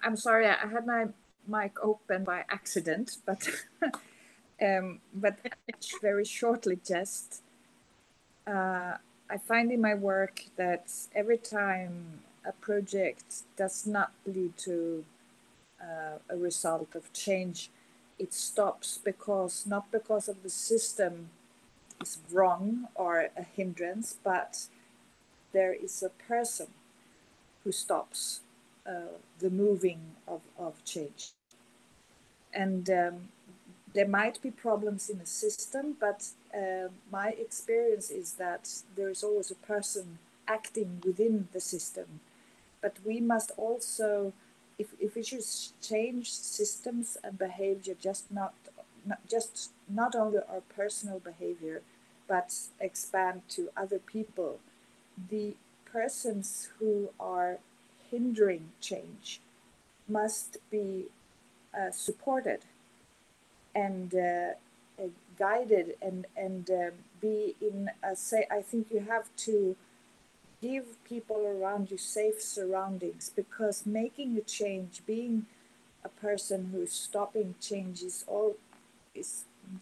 I'm sorry, I had my mic open by accident, but very shortly, just I find in my work that every time a project does not lead to a result of change, it stops not because of the system is wrong or a hindrance, but there is a person who stops the moving of change. And there might be problems in the system, but my experience is that there is always a person acting within the system. But we must also, if we should change systems and behavior, not only our personal behavior, but expand to other people, the persons who are hindering change must be supported and guided and be in I think you have to give people around you safe surroundings, because making a change, being a person who's stopping change is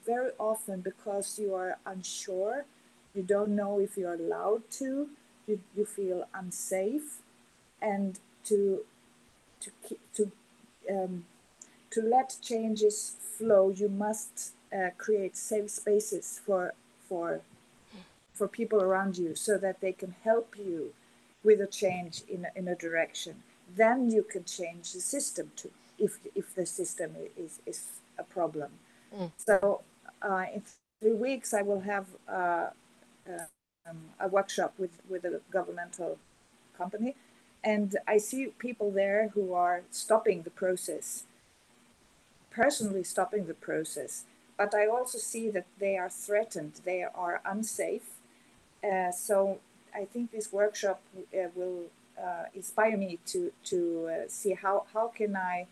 very often because you are unsure, you don't know if you're allowed to, you feel unsafe, and to let changes flow, you must create safe spaces for people around you so that they can help you with a change in a direction. Then you can change the system too, if the system is a problem. So in 3 weeks I will have a workshop with a governmental company, and I see people there who are stopping the process, personally stopping the process, but I also see that they are threatened, they are unsafe. So I think this workshop will inspire me to see how can I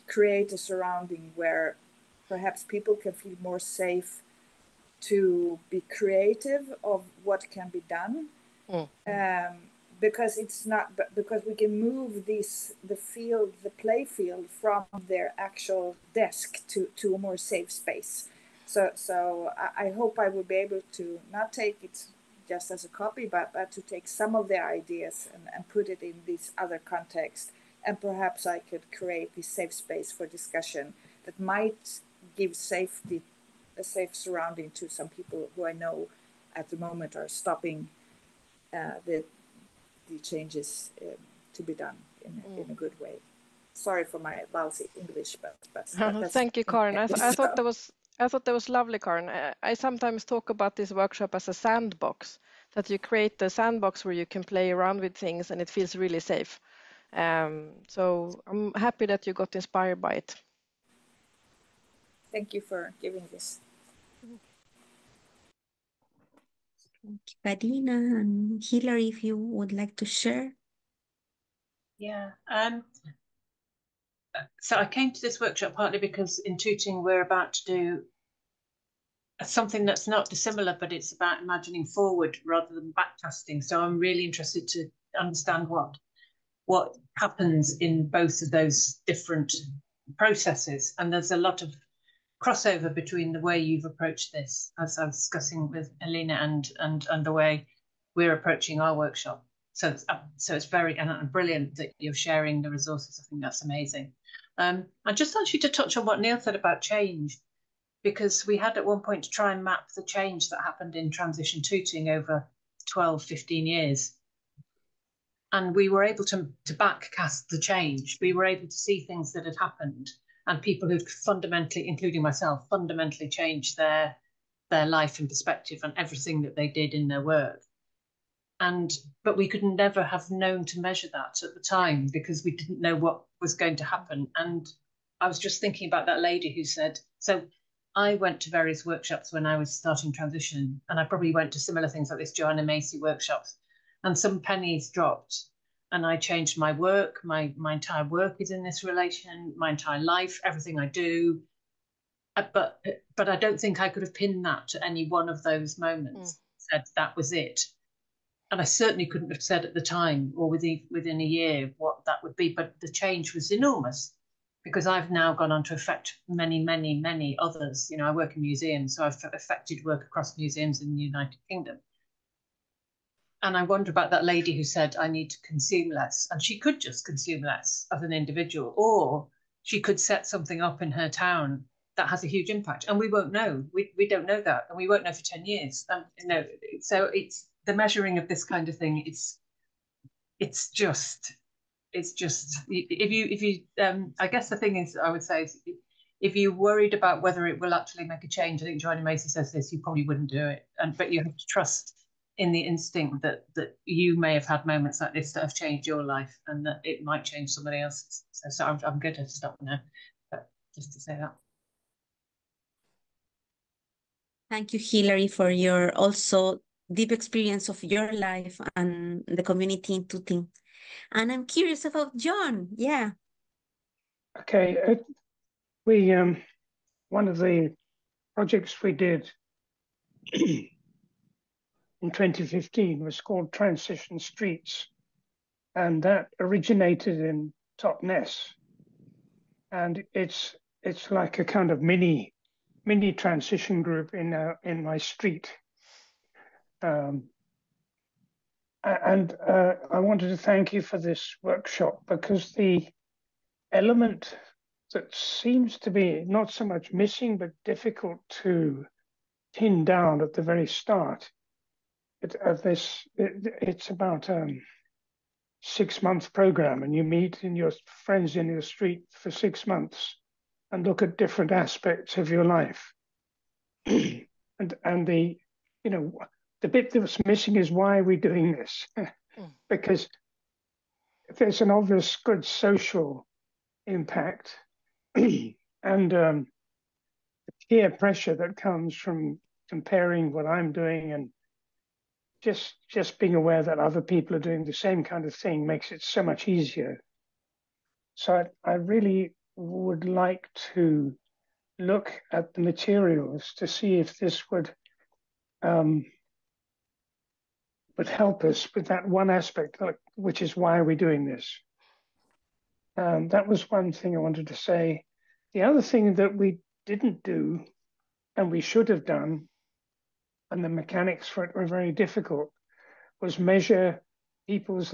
create a surrounding where perhaps people can feel more safe to be creative of what can be done. Because it's not, because we can move the play field from their actual desk to a more safe space. So I hope I will be able to not take it just as a copy, but to take some of their ideas and put it in this other context. And perhaps I could create this safe space for discussion that might give safety, a safe surrounding to some people who I know at the moment are stopping the changes to be done in a good way. Sorry for my lousy English, but that's thank you, Karin. I thought that was lovely, Karin. I sometimes talk about this workshop as a sandbox, that you create a sandbox where you can play around with things and it feels really safe. So I'm happy that you got inspired by it. Thank you for giving this. Karina and Hilary, if you would like to share. Yeah. So I came to this workshop partly because in Tooting we're about to do something that's not dissimilar, but it's about imagining forward rather than backcasting. So I'm really interested to understand what happens in both of those different processes. And there's a lot of crossover between the way you've approached this, as I was discussing with Elena, and the way we're approaching our workshop. So it's very and brilliant that you're sharing the resources. I think that's amazing. I just want you to touch on what Neil said about change, because we had at one point to try and map the change that happened in transition Tooting over 12, 15 years. And we were able to backcast the change. We were able to see things that had happened and people who'd fundamentally, including myself, fundamentally changed their life and perspective and everything that they did in their work. But we could never have known to measure that at the time because we didn't know what was going to happen. And I was just thinking about that lady who said, so I went to various workshops when I was starting transition, and I probably went to similar things like this Joanna Macy workshops, and some pennies dropped and I changed my work. My entire work is in this relation, my entire life, everything I do. But I don't think I could have pinned that to any one of those moments, said that was it. And I certainly couldn't have said at the time or within a year what that would be. But the change was enormous because I've now gone on to affect many, many, many others. You know, I work in museums, so I've affected work across museums in the United Kingdom. And I wonder about that lady who said, I need to consume less. And she could just consume less as an individual, or she could set something up in her town that has a huge impact. And we won't know. We don't know that. And we won't know for 10 years. You know, so it's the measuring of this kind of thing. It's just if you I guess the thing is, I would say, is if you're worried about whether it will actually make a change, I think Joanna Macy says this, you probably wouldn't do it. But you have to trust in the instinct that you may have had moments like this that have changed your life and that it might change somebody else's. So I'm going to stop now, but just to say that. Thank you, Hilary, for your also deep experience of your life and the community in Tooting. And I'm curious about John. Yeah. Okay, we one of the projects we did in 2015 was called Transition Streets, and that originated in Totnes, and it's like a kind of mini transition group in my street. And I wanted to thank you for this workshop, because the element that seems to be not so much missing but difficult to pin down at the very start it's about 6-month program, and you meet in your friends in your street for 6 months and look at different aspects of your life. and the bit that was missing is, why are we doing this? Because there's an obvious good social impact and the peer pressure that comes from comparing what I'm doing, and just being aware that other people are doing the same kind of thing makes it so much easier. So I really would like to look at the materials to see if this would help us with that one aspect, which is, why are we doing this? That was one thing I wanted to say. The other thing that we didn't do, and we should have done, and the mechanics for it were very difficult, was measure people's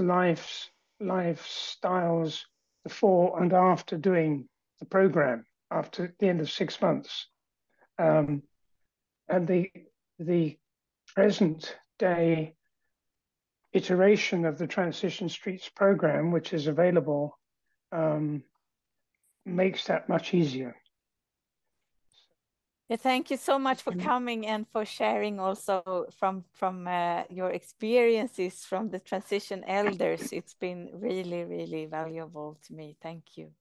lifestyles before and after doing the program, after the end of 6 months. And the present day iteration of the Transition Streets program, which is available, makes that much easier. Yeah, thank you so much for coming and for sharing also from your experiences from the transition elders. It's been really, really valuable to me. Thank you.